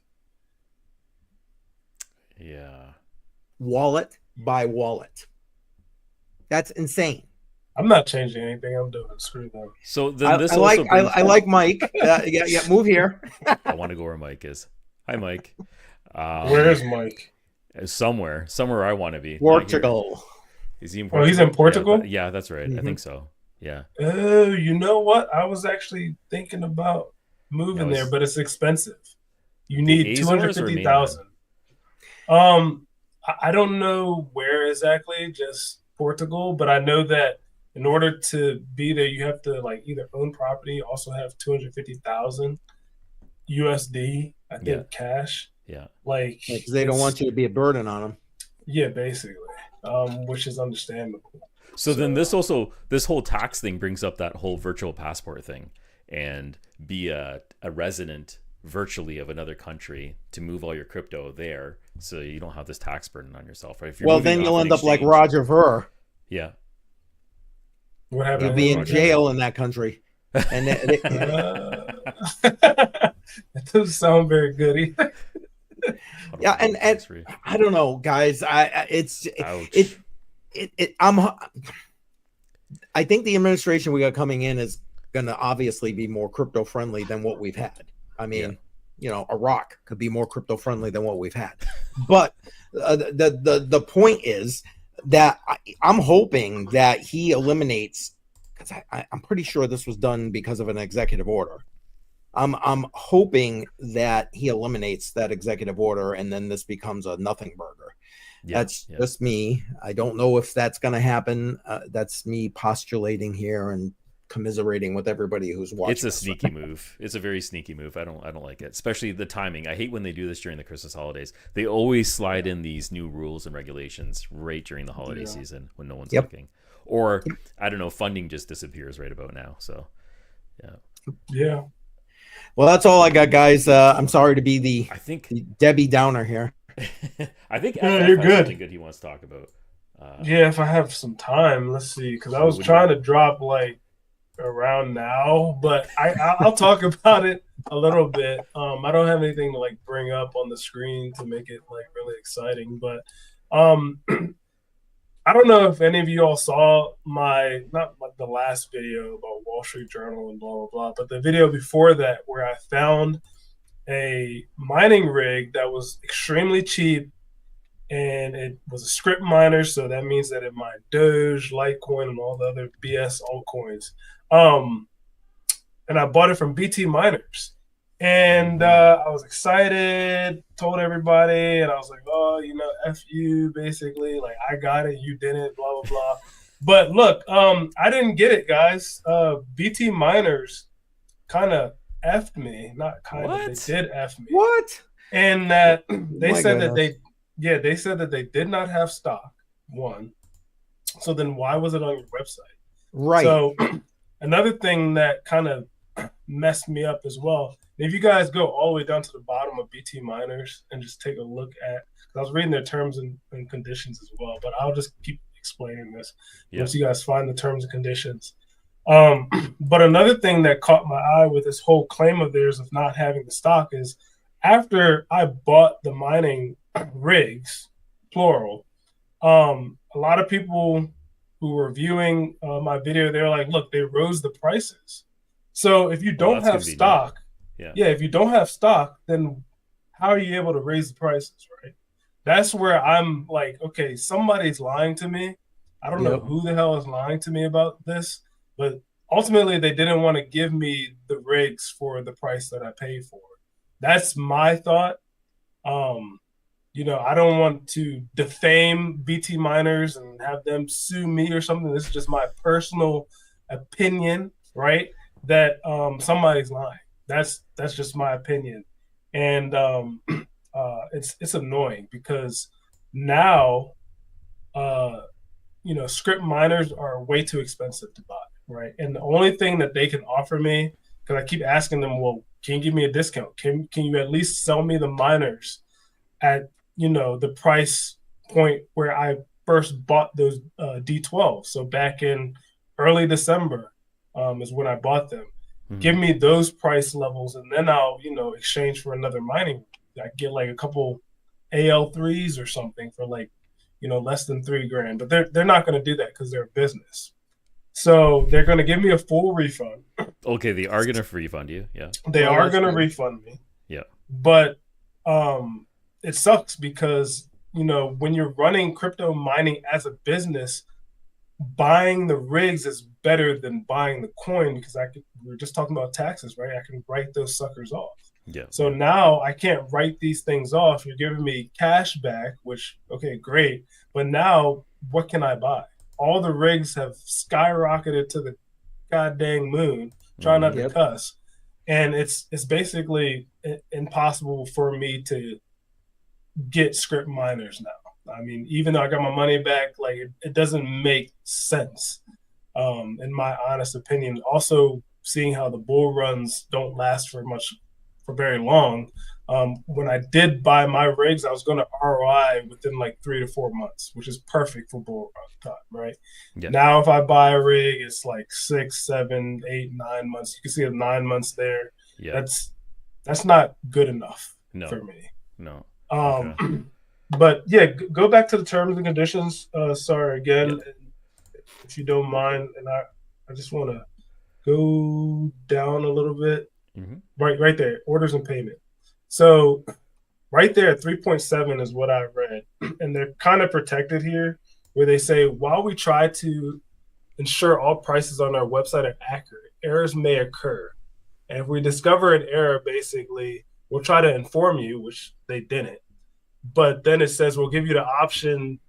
Yeah. Wallet by wallet. That's insane. I'm not changing anything I'm doing. Screw them. So then this I like Mike. Move here. I want to go where Mike is. Hi, Mike. Where's Mike? Somewhere I want to be. Portugal. Is he in Oh, he's in Portugal? Yeah, that's right. Mhm. I think so. Yeah. Oh, you know what? I was actually thinking about moving Now, there, is but it's expensive. You the need Azores or 250,000. I don't know where exactly, just Portugal, but I know that in order to be there, you have to like either own property, also have 250,000 USD, I think, Yeah. cash. Yeah. Like, Because they don't want you to be a burden on them. yeah, basically, which is understandable. So then this whole tax thing brings up that whole virtual passport thing, and be a resident virtually of another country to move all your crypto there, so you don't have this tax burden on yourself. Right? If you're Well, moving then off you'll an end up like exchange- Roger Ver. Yeah. What happened? You'll be in Roger jail in that country. And That doesn't sound very good either. yeah, and I don't know, guys. I think the administration we got coming in is going to obviously be more crypto friendly than what we've had. I mean, you know, Iraq could be more crypto friendly than what we've had. But the point is that I'm hoping that he eliminates, because I'm pretty sure this was done because of an executive order. I'm hoping that he eliminates that executive order, and then this becomes a nothing burger. That's just me. I don't know if that's going to happen. That's me postulating here and commiserating with everybody who's watching. It's a sneaky move. It's a very sneaky move. I don't like it, especially the timing. I hate when they do this during the Christmas holidays. They always slide in these new rules and regulations right during the holiday season when no one's looking, or I don't know, funding just disappears right about now. So, yeah. Well, that's all I got, guys. I'm sorry to be the Debbie Downer here. I think you're good. Something good he wants to talk about. Yeah, if I have some time, let's see. Because I was trying to drop like around now, but I'll talk about it a little bit. I don't have anything to like bring up on the screen to make it like really exciting, but I don't know if any of you all saw not like the last video about Wall Street Journal and blah blah blah, but the video before that where I found a mining rig that was extremely cheap, and it was a script miner, so that means that it mined Doge, Litecoin, and all the other BS altcoins. And I bought it from BT Miners, and I was excited, told everybody, and I was like, oh, you know, F you, basically, like I got it, you didn't, blah blah blah. But look, I didn't get it, guys. BT Miners kind of effed me, not kind of, they did F me. What? And that they said that they said that they did not have stock, one. So then why was it on your website? Right. So another thing that kind of messed me up as well, if you guys go all the way down to the bottom of BT Miners and just take a look at, because I was reading their terms and conditions as well, but I'll just keep explaining this once you guys find the terms and conditions. But another thing that caught my eye with this whole claim of theirs of not having the stock is after I bought the mining rigs, plural, a lot of people who were viewing my video, they were like, look, they rose the prices. So if you don't have stock, if you don't have stock, then how are you able to raise the prices, right? That's where I'm like, okay, somebody's lying to me. I don't know who the hell is lying to me about this, but ultimately they didn't want to give me the rigs for the price that I paid for. That's my thought. You know, I don't want to defame BT Miners and have them sue me or something. This is just my personal opinion, right? That somebody's lying. That's just my opinion, and it's annoying because now, you know, script miners are way too expensive to buy, right? And the only thing that they can offer me, because I keep asking them, well, can you give me a discount? Can you at least sell me the miners at, you know, the price point where I first bought those D12? So back in early December is when I bought them. Mm-hmm. Give me those price levels, and then I'll, you know, exchange for another mining. I get like a couple AL3s or something for like, you know, less than $3,000. But they're not going to do that because they're a business. So they're going to give me a full refund. Okay, they are going to refund you. Yeah, they are going to refund me. Yeah, but it sucks because, you know, when you're running crypto mining as a business, buying the rigs is better than buying the coin because we were just talking about taxes, right? I can write those suckers off. Yeah. So now I can't write these things off. You're giving me cash back, which, okay, great. But now what can I buy? All the rigs have skyrocketed to the goddamn moon. Try not to cuss. And it's basically impossible for me to get script miners now. I mean, even though I got my money back, like it doesn't make sense, in my honest opinion. Also, seeing how the bull runs don't last for very long. When I did buy my rigs, I was going to ROI within like 3 to 4 months, which is perfect for bull run time, right? Yeah. Now, if I buy a rig, it's like 6, 7, 8, 9 months. You can see 9 months there. Yeah. That's not good enough for me. No. But yeah, go back to the terms and conditions. Sorry again, if you don't mind, and I just want to go down a little bit. Mm-hmm. Right there, orders and payment. So right there at 3.7 is what I read, and they're kind of protected here, where they say while we try to ensure all prices on our website are accurate, errors may occur, and if we discover an error, basically we'll try to inform you, which they didn't. But then it says we'll give you the option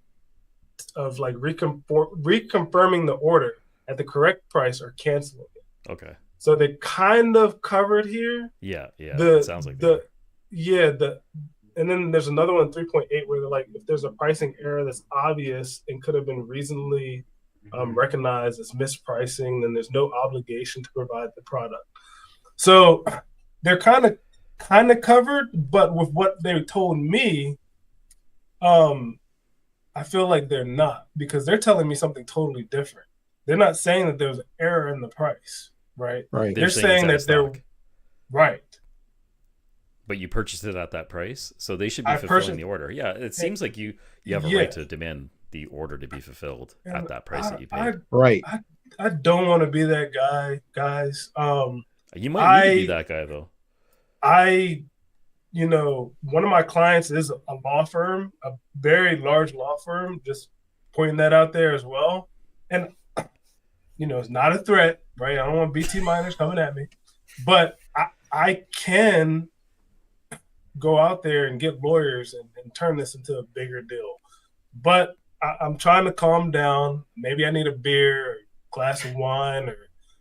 of like reconfirming the order at the correct price or canceling it. Okay. So they kind of covered here. Yeah. It sounds like and then there's another one, 3.8, where they're like, if there's a pricing error that's obvious and could have been reasonably recognized as mispricing, then there's no obligation to provide the product. So they're kind of covered, but with what they told me, I feel like they're not, because they're telling me something totally different. They're not saying that there's an error in the price, right? Right. They're saying that they're right. But you purchased it at that price, so they should be fulfilling the order. Yeah, it seems like you have a right to demand the order to be fulfilled at that price that you paid. I don't want to be that guy, guys. You might need to be that guy, though. One of my clients is a law firm, a very large law firm, just pointing that out there as well. And, it's not a threat, right? I don't want BT miners coming at me, but I can go out there and get lawyers and turn this into a bigger deal. But I'm trying to calm down. Maybe I need a beer, or a glass of wine, or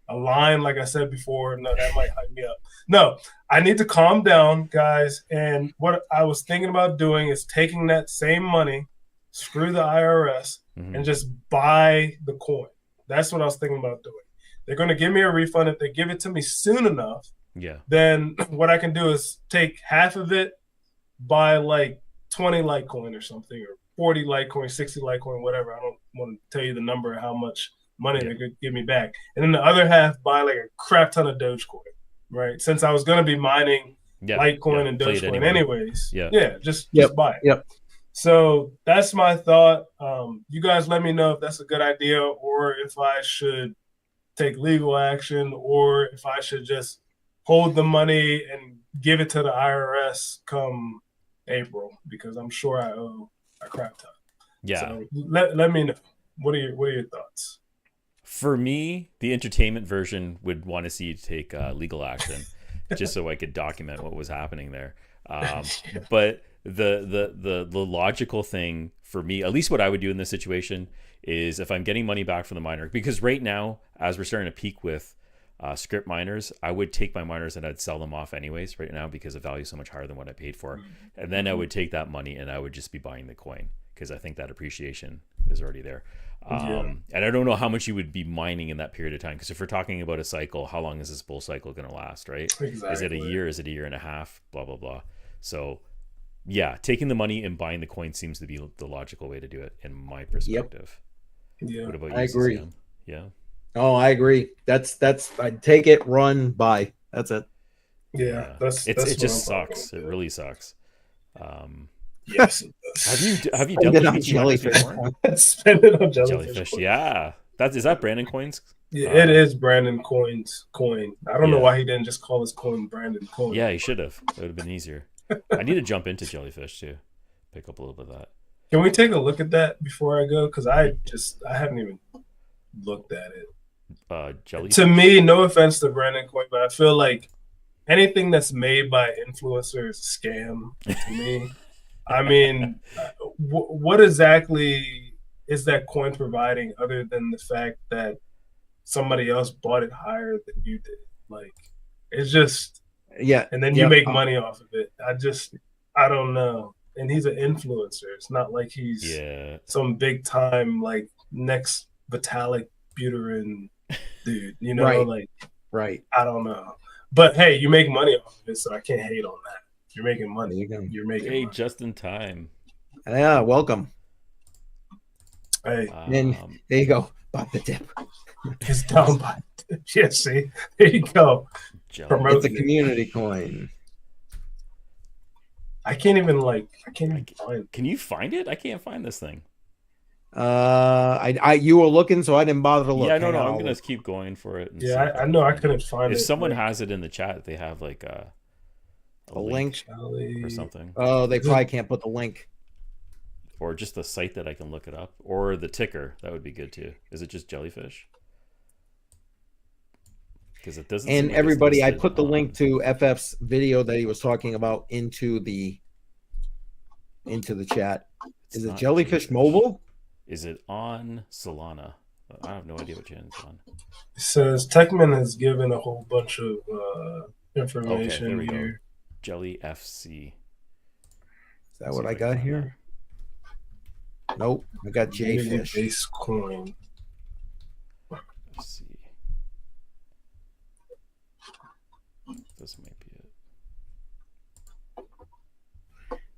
a line, like I said before. No, that might hype me up. No, I need to calm down, guys. And what I was thinking about doing is taking that same money, screw the IRS, and just buy the coin. That's what I was thinking about doing. They're going to give me a refund. If they give it to me soon enough, then what I can do is take half of it, buy like 20 Litecoin or something, or 40 Litecoin, 60 Litecoin, whatever. I don't want to tell you the number of how much money they're going to give me back. And then the other half, buy like a crap ton of Dogecoin, right? Since I was going to be mining Litecoin and Dogecoin anyways. Just buy it. Yep. So that's my thought. You guys let me know if that's a good idea, or if I should take legal action, or if I should just hold the money and give it to the IRS come April, because I'm sure I owe a crap ton. Yeah. So let me know. What are your thoughts? For me, the entertainment version would want to see you take legal action, just so I could document what was happening there. But the logical thing for me, at least what I would do in this situation, is if I'm getting money back from the miner, because right now, as we're starting to peak with script miners, I would take my miners and I'd sell them off anyways right now, because the value is so much higher than what I paid for. And then I would take that money and I would just be buying the coin, because I think that appreciation is already there. And I don't know how much you would be mining in that period of time, because if we're talking about a cycle, how long is this bull cycle going to last, right? Exactly. Is it a year? Is it a year and a half? Blah, blah, blah. So yeah, taking the money and buying the coin seems to be the logical way to do it in my perspective. Yeah. What about you? I agree. Sam? Yeah. Oh, I agree. That's I'd take it, run, buy. That's it. Yeah. It just sucks. It really sucks. Yes. Have you dealt with jellyfish? Spend it on jellyfish? Yeah. Is that Brandon Coin's? Yeah, it is Brandon Coin's coin. I don't know why he didn't just call his coin Brandon Coin. Yeah, he should have. It would have been easier. I need to jump into jellyfish too. Pick up a little bit of that. Can we take a look at that before I go? Because I haven't even looked at it. Jelly. To me, no offense to Brandon Coin, but I feel like anything that's made by influencers is a scam to me. I mean, what exactly is that coin providing other than the fact that somebody else bought it higher than you did? Like, it's just, Yeah. and then you make money off of it. I don't know. And he's an influencer. It's not like he's some big time, like, next Vitalik Buterin dude, you know, right. I don't know. But hey, you make money off of it, so I can't hate on that. You're making money. You're making money. Just in time. Yeah, welcome. Hey. And there you go. Bought the dip. It's down by the dip. Yeah, see? There you go. It's a community coin. I can't even find it. Can you find it? I can't find this thing. You were looking, so I didn't bother to look. Yeah, no, I'm gonna keep going for it. Yeah, I know I couldn't find it. If someone has it in the chat, they have like a link or something. Oh, they probably can't put the link. Or just the site that I can look it up, or the ticker. That would be good too. Is it just Jellyfish? Because it doesn't. And everybody, I put the link to FF's video that he was talking about into the chat. Is it Jellyfish Mobile? Is it on Solana? I have no idea what channel it's on. It says Techman has given a whole bunch of information there we here. Go. Jelly FC. Is that what I got here? Nope, I got JFish. Base coin. Let's see. This might be it.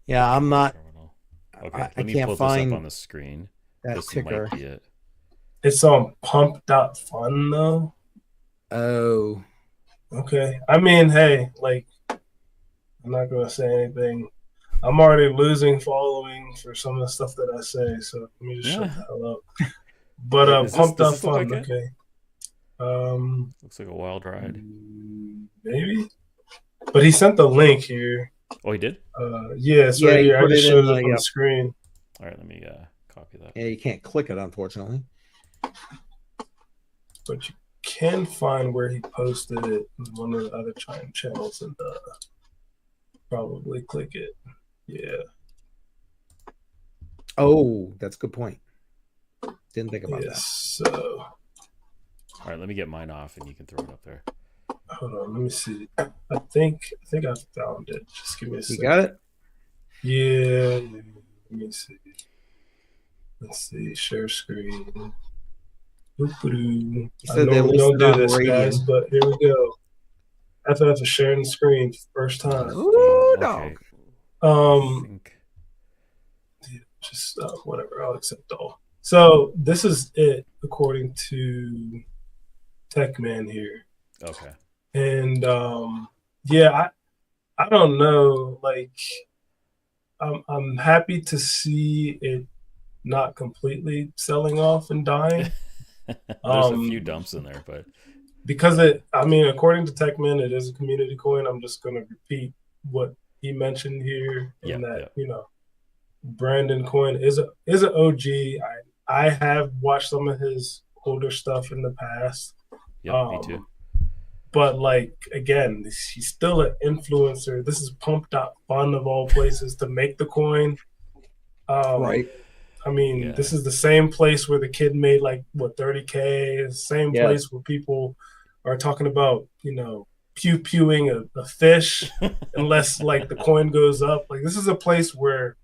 Yeah, I'm not. Okay, I let me can't pull find this up on the screen. That this ticker. Might be it. It's on pump.fun though. Oh. Okay. I mean, hey, like, I'm not gonna say anything. I'm already losing following for some of the stuff that I say, so let me just shut the hell up. But pump.fun, like okay. Looks like a wild ride. Maybe. But he sent the link here. Oh, he did? Yeah, it's right here. I just showed it on the screen. All right, let me copy that. Yeah, you can't click it, unfortunately. But you can find where he posted it in one of the other channels and probably click it. Yeah. Oh, that's a good point. Didn't think about that. So. All right, let me get mine off and you can throw it up there. Hold on, let me see. I think I found it. Just give me a second. You got it? Yeah. Let me see. Let's see. Share screen. I normally don't do this, guys, but here we go. FF is sharing the screen first time. Ooh, dog. Just whatever. I'll accept all. So this is it according to Techman here. Okay. And yeah, I don't know. Like, I'm happy to see it not completely selling off and dying. There's a few dumps in there, but because according to Techman, it is a community coin. I'm just gonna repeat what he mentioned here, in that you know, Brandon Coin is an OG. I have watched some of his older stuff in the past. Yeah, me too. But like, again, he's still an influencer. This is pump.fun of all places to make the coin. Right. I mean, this is the same place where the kid made like what 30K. Same place where people are talking about, you know, pew-pewing a fish unless like the coin goes up. Like, this is a place where,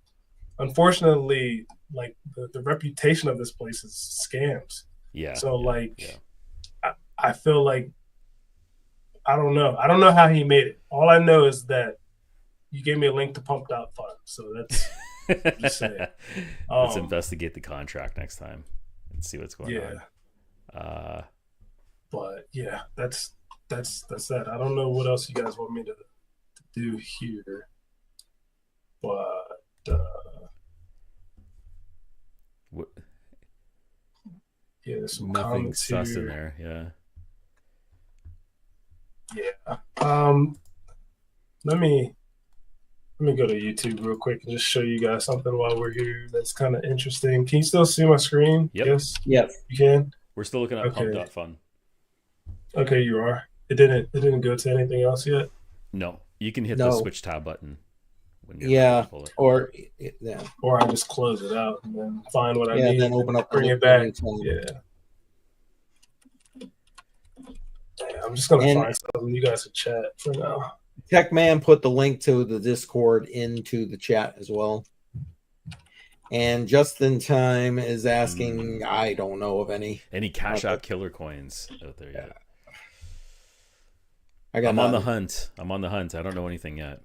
unfortunately, like the reputation of this place is scams. Yeah. So I feel like, I don't know how he made it. All I know is that you gave me a link to pump.fun. So that's just saying. Let's investigate the contract next time and see what's going on. But yeah, that's that. I don't know what else you guys want me to do here. But what? Yeah, there's some nothing sus here. In there. Yeah. Let me go to YouTube real quick and just show you guys something while we're here that's kind of interesting. Can you still see my screen? Yep. Yes. Yes. You can. We're still looking at Okay. pump.fun. Okay, you are. It didn't go to anything else yet. No, you can hit No. the switch tab button when you're ready Yeah, to pull it. or yeah, Or I just close it out and then find what I yeah. need. Then open up, bring the it back. new tab. Yeah. I'm just gonna And- find something you guys can chat for now. Tech Man put the link to the Discord into the chat as well. And Just in Time is asking, I don't know of any. Any Cash App killer coins out there yet? I got I'm on the none. hunt. I'm on the hunt. I don't know anything yet.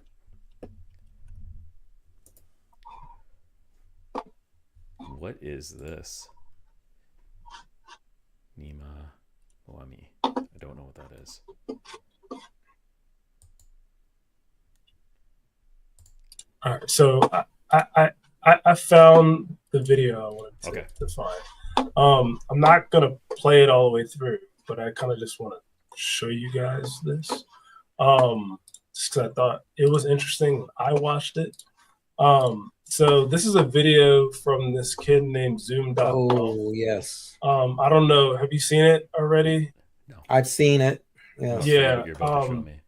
What is this? Nima Oami. I don't know what that is. All right, so I found the video I wanted to find. I'm not gonna play it all the way through, but I kind of just want to show you guys this. Just because I thought it was interesting when I watched it. So this is a video from this kid named Zoom.com. Oh yes. I don't know. Have you seen it already? No. I've seen it. Yeah. Yeah. What you're about to show me.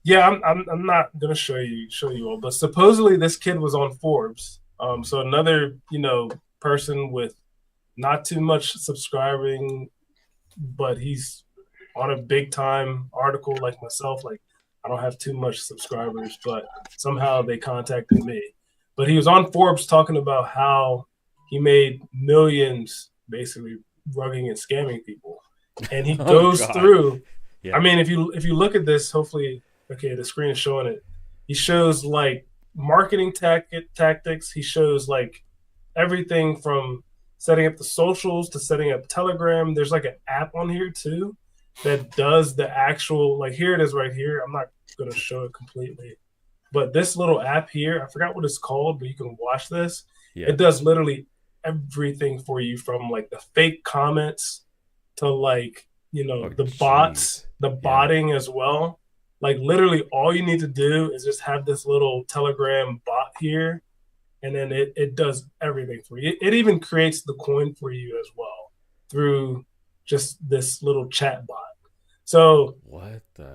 Yeah, I'm not gonna show you all, but supposedly this kid was on Forbes. So another person with not too much subscribing, but he's on a big time article like myself. Like I don't have too much subscribers, but somehow they contacted me. But he was on Forbes talking about how he made millions basically rugging and scamming people, and he goes through. Yeah. I mean, if you look at this, hopefully. Okay, the screen is showing it. He shows like marketing tactics. He shows like everything from setting up the socials to setting up Telegram. There's like an app on here too that does the actual, like here it is right here. I'm not going to show it completely. But this little app here, I forgot what it's called, but you can watch this. Yeah. It does literally everything for you from like the fake comments to like, the bots, the botting as well. Like literally all you need to do is just have this little Telegram bot here, and then it does everything for you. It even creates the coin for you as well through just this little chat bot. So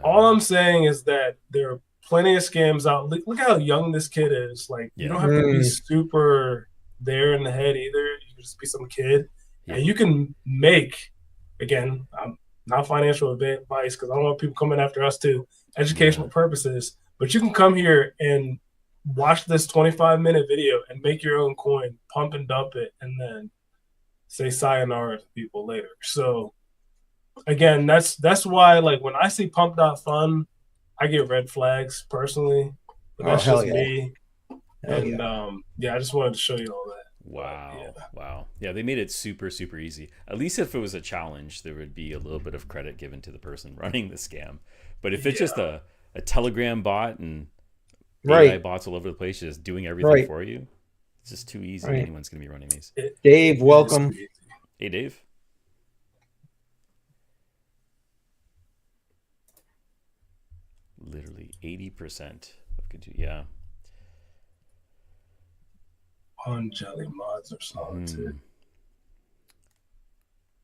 all I'm saying is that there are plenty of scams out. Look how young this kid is. Like you don't have to be super there in the head either. You can just be some kid, and you can make, again, I'm not financial advice because I don't want people coming after us too. Educational purposes, but you can come here and watch this 25-minute video and make your own coin, pump and dump it, and then say sayonara to people later. So again, that's why like when I see pump.fun, I get red flags personally. But that's just me. And I just wanted to show you all that. Wow. Wow. Yeah, they made it super, super easy. At least if it was a challenge, there would be a little bit of credit given to the person running the scam. But if it's just a Telegram bot and AI bots all over the place just doing everything for you, it's just too easy. Anyone's going to be running these. Dave, welcome. Hey, Dave. Literally 80% of continue. Yeah. On Jelly mods or something too.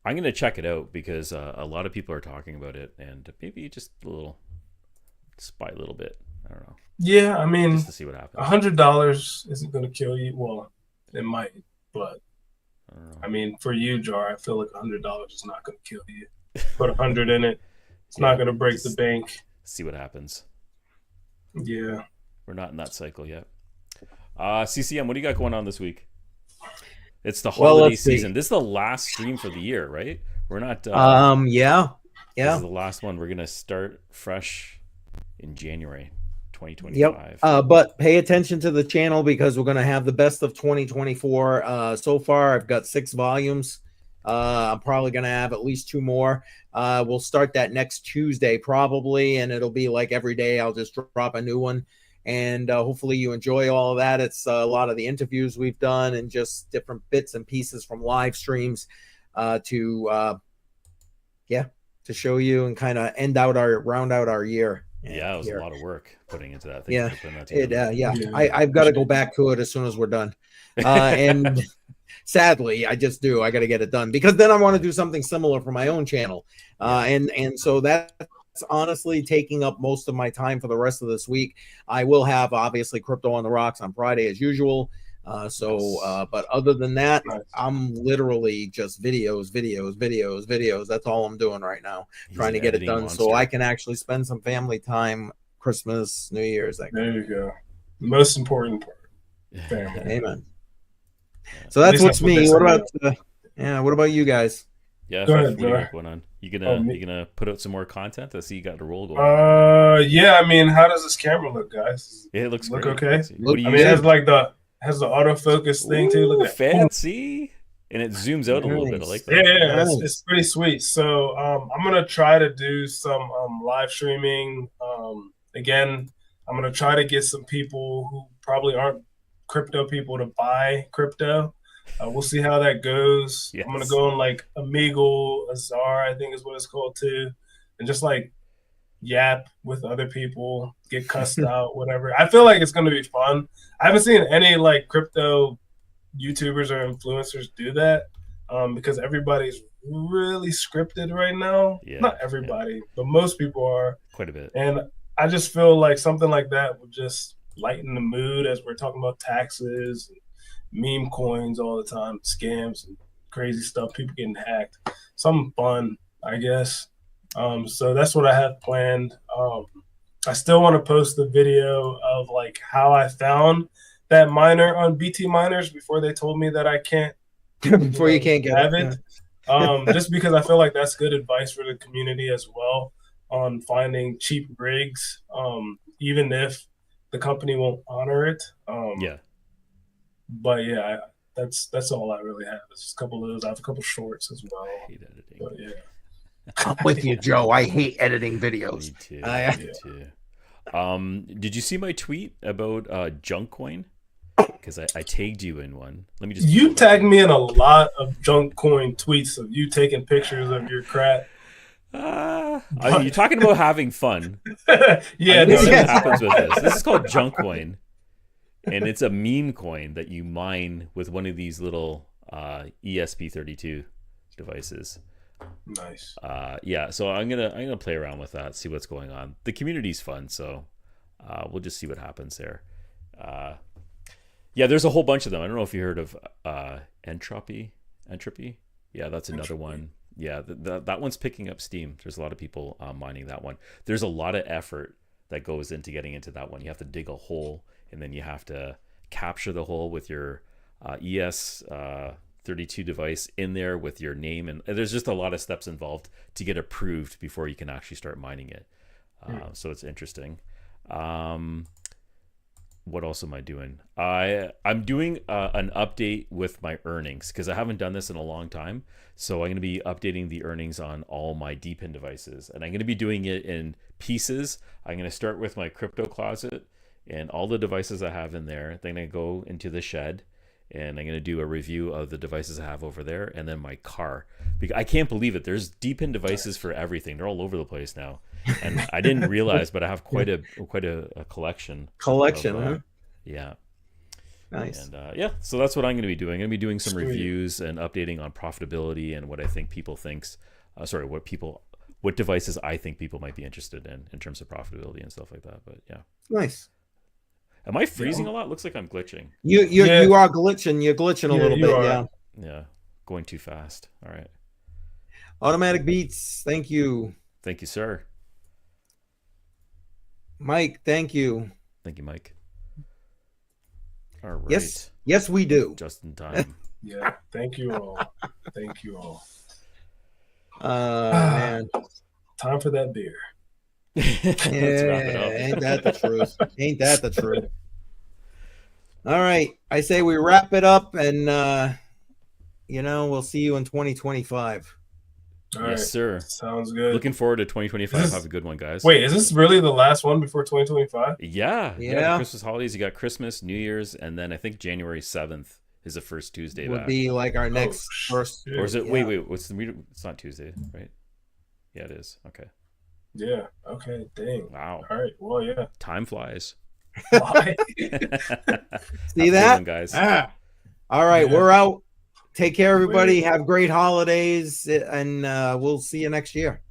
I'm going to check it out because a lot of people are talking about it, and maybe just buy a little bit. I don't know. Yeah, I mean, just to see what happens. $100 isn't going to kill you. Well, it might, but I mean, for you, Jar, I feel like $100 is not going to kill you. Put 100 in it. It's not going to break the bank. See what happens. Yeah. We're not in that cycle yet. CCM, what do you got going on this week? It's the holiday season. This is the last stream for the year, right? We're not. Yeah. This is the last one. We're gonna start fresh in January 2025. Yep. But pay attention to the channel because we're gonna have the best of 2024. So far, I've got 6 volumes. I'm probably gonna have at least 2 more. We'll start that next Tuesday probably, and it'll be like every day. I'll just drop a new one. And hopefully you enjoy all of that. It's a lot of the interviews we've done and just different bits and pieces from live streams to show you and kind of round out our year. Yeah, it was a lot of work putting into that. I've got to go back to it as soon as we're done. And sadly, I just do. I got to get it done because then I want to do something similar for my own channel. And so that's honestly taking up most of my time for the rest of this week. I will have obviously Crypto on the Rocks on Friday as usual. But other than that, I'm literally just videos. That's all I'm doing right now, trying to get it done so I can actually spend some family time, Christmas, New Year's. There you go. The most important part. Family. Amen. So that's what's me. What about what about you guys? Yeah, Go ahead, what do you got going on? You gonna put out some more content? I see you got a roll going. Yeah. I mean, how does this camera look, guys? Yeah, it looks look great. okay. What do you it has like the autofocus thing too. Look at that. Fancy. And it zooms out a little bit. I like that. Yeah, it's pretty sweet. So I'm gonna try to do some live streaming. Again, I'm gonna try to get some people who probably aren't crypto people to buy crypto. We'll see how that goes. Yes. I'm gonna go on like Omegle, Azar, I think is what it's called too, and just like yap with other people, get cussed out, whatever. I feel like it's gonna be fun. I haven't seen any like crypto YouTubers or influencers do that because everybody's really scripted right now. Yeah, not everybody, but most people are quite a bit. And I just feel like something like that would just lighten the mood as we're talking about taxes, and meme coins all the time, scams and crazy stuff, people getting hacked. Something fun, I guess. So that's what I have planned. I still want to post the video of like how I found that miner on BT Miners before they told me that I can't before you can't get it. Just because I feel like that's good advice for the community as well on finding cheap rigs, even if the company won't honor it. But yeah, that's all I really have. It's just a couple of those. I have a couple shorts as well. I hate editing. But yeah. I'm with you, Joe. I hate editing videos. Me too. Me too. Did you see my tweet about junk coin? Because I tagged you in one. Let me just. You tagged me in a lot of junk coin tweets of you taking pictures of your crap. You're talking about having fun. Yeah, this is what happens with this. This is called junk coin, and it's a meme coin that you mine with one of these little ESP32 devices. Nice. Yeah, so I'm gonna play around with that, see what's going on. The community's fun, so we'll just see what happens there. Yeah, there's a whole bunch of them. I don't know if you heard of Entropy. Yeah, that's another one. Yeah, that one's picking up steam. There's a lot of people mining that one. There's a lot of effort that goes into getting into that one. You have to dig a hole, and then you have to capture the hole with your ES32 device in there with your name, and there's just a lot of steps involved to get approved before you can actually start mining it. So it's interesting. What else am I doing? I'm doing an update with my earnings because I haven't done this in a long time. So I'm going to be updating the earnings on all my DPIN devices, and I'm going to be doing it in pieces. I'm going to start with my crypto closet and all the devices I have in there. Then I go into the shed, and I'm going to do a review of the devices I have over there, and then my car. Because I can't believe it. There's DPIN devices for everything. They're all over the place now, and I didn't realize, but I have quite a collection. Huh? Yeah. Nice. And yeah, so that's what I'm going to be doing. I'm going to be doing some reviews and updating on profitability and what I think people thinks. What devices I think people might be interested in terms of profitability and stuff like that. But yeah. Nice. Am I freezing a lot? Looks like I'm glitching. You are glitching. You're glitching a little bit. Yeah. Yeah. Going too fast. All right. Automatic Beats. Thank you. Thank you, sir. Mike. Thank you. Thank you, Mike. All right. Yes, we do. Just in time. Yeah. Thank you all. Thank you all. Man. Time for that beer. Let's wrap it up. Ain't that the truth? Ain't that the truth? All right. I say we wrap it up, and we'll see you in 2025. All yes, right. sir. Sounds good. Looking forward to 2025. Have a good one, guys. Wait, is this really the last one before 2025? Yeah. The Christmas holidays. You got Christmas, New Year's, and then I think January 7th is the first Tuesday would back. be like our next first. Or is it? Wait. It's not Tuesday, right? Yeah, it is. Okay. Yeah. Okay. Dang. Wow. All right. Well, yeah. Time flies. See that, one, guys? All right, we're out. Take care, everybody. Have great holidays, and we'll see you next year.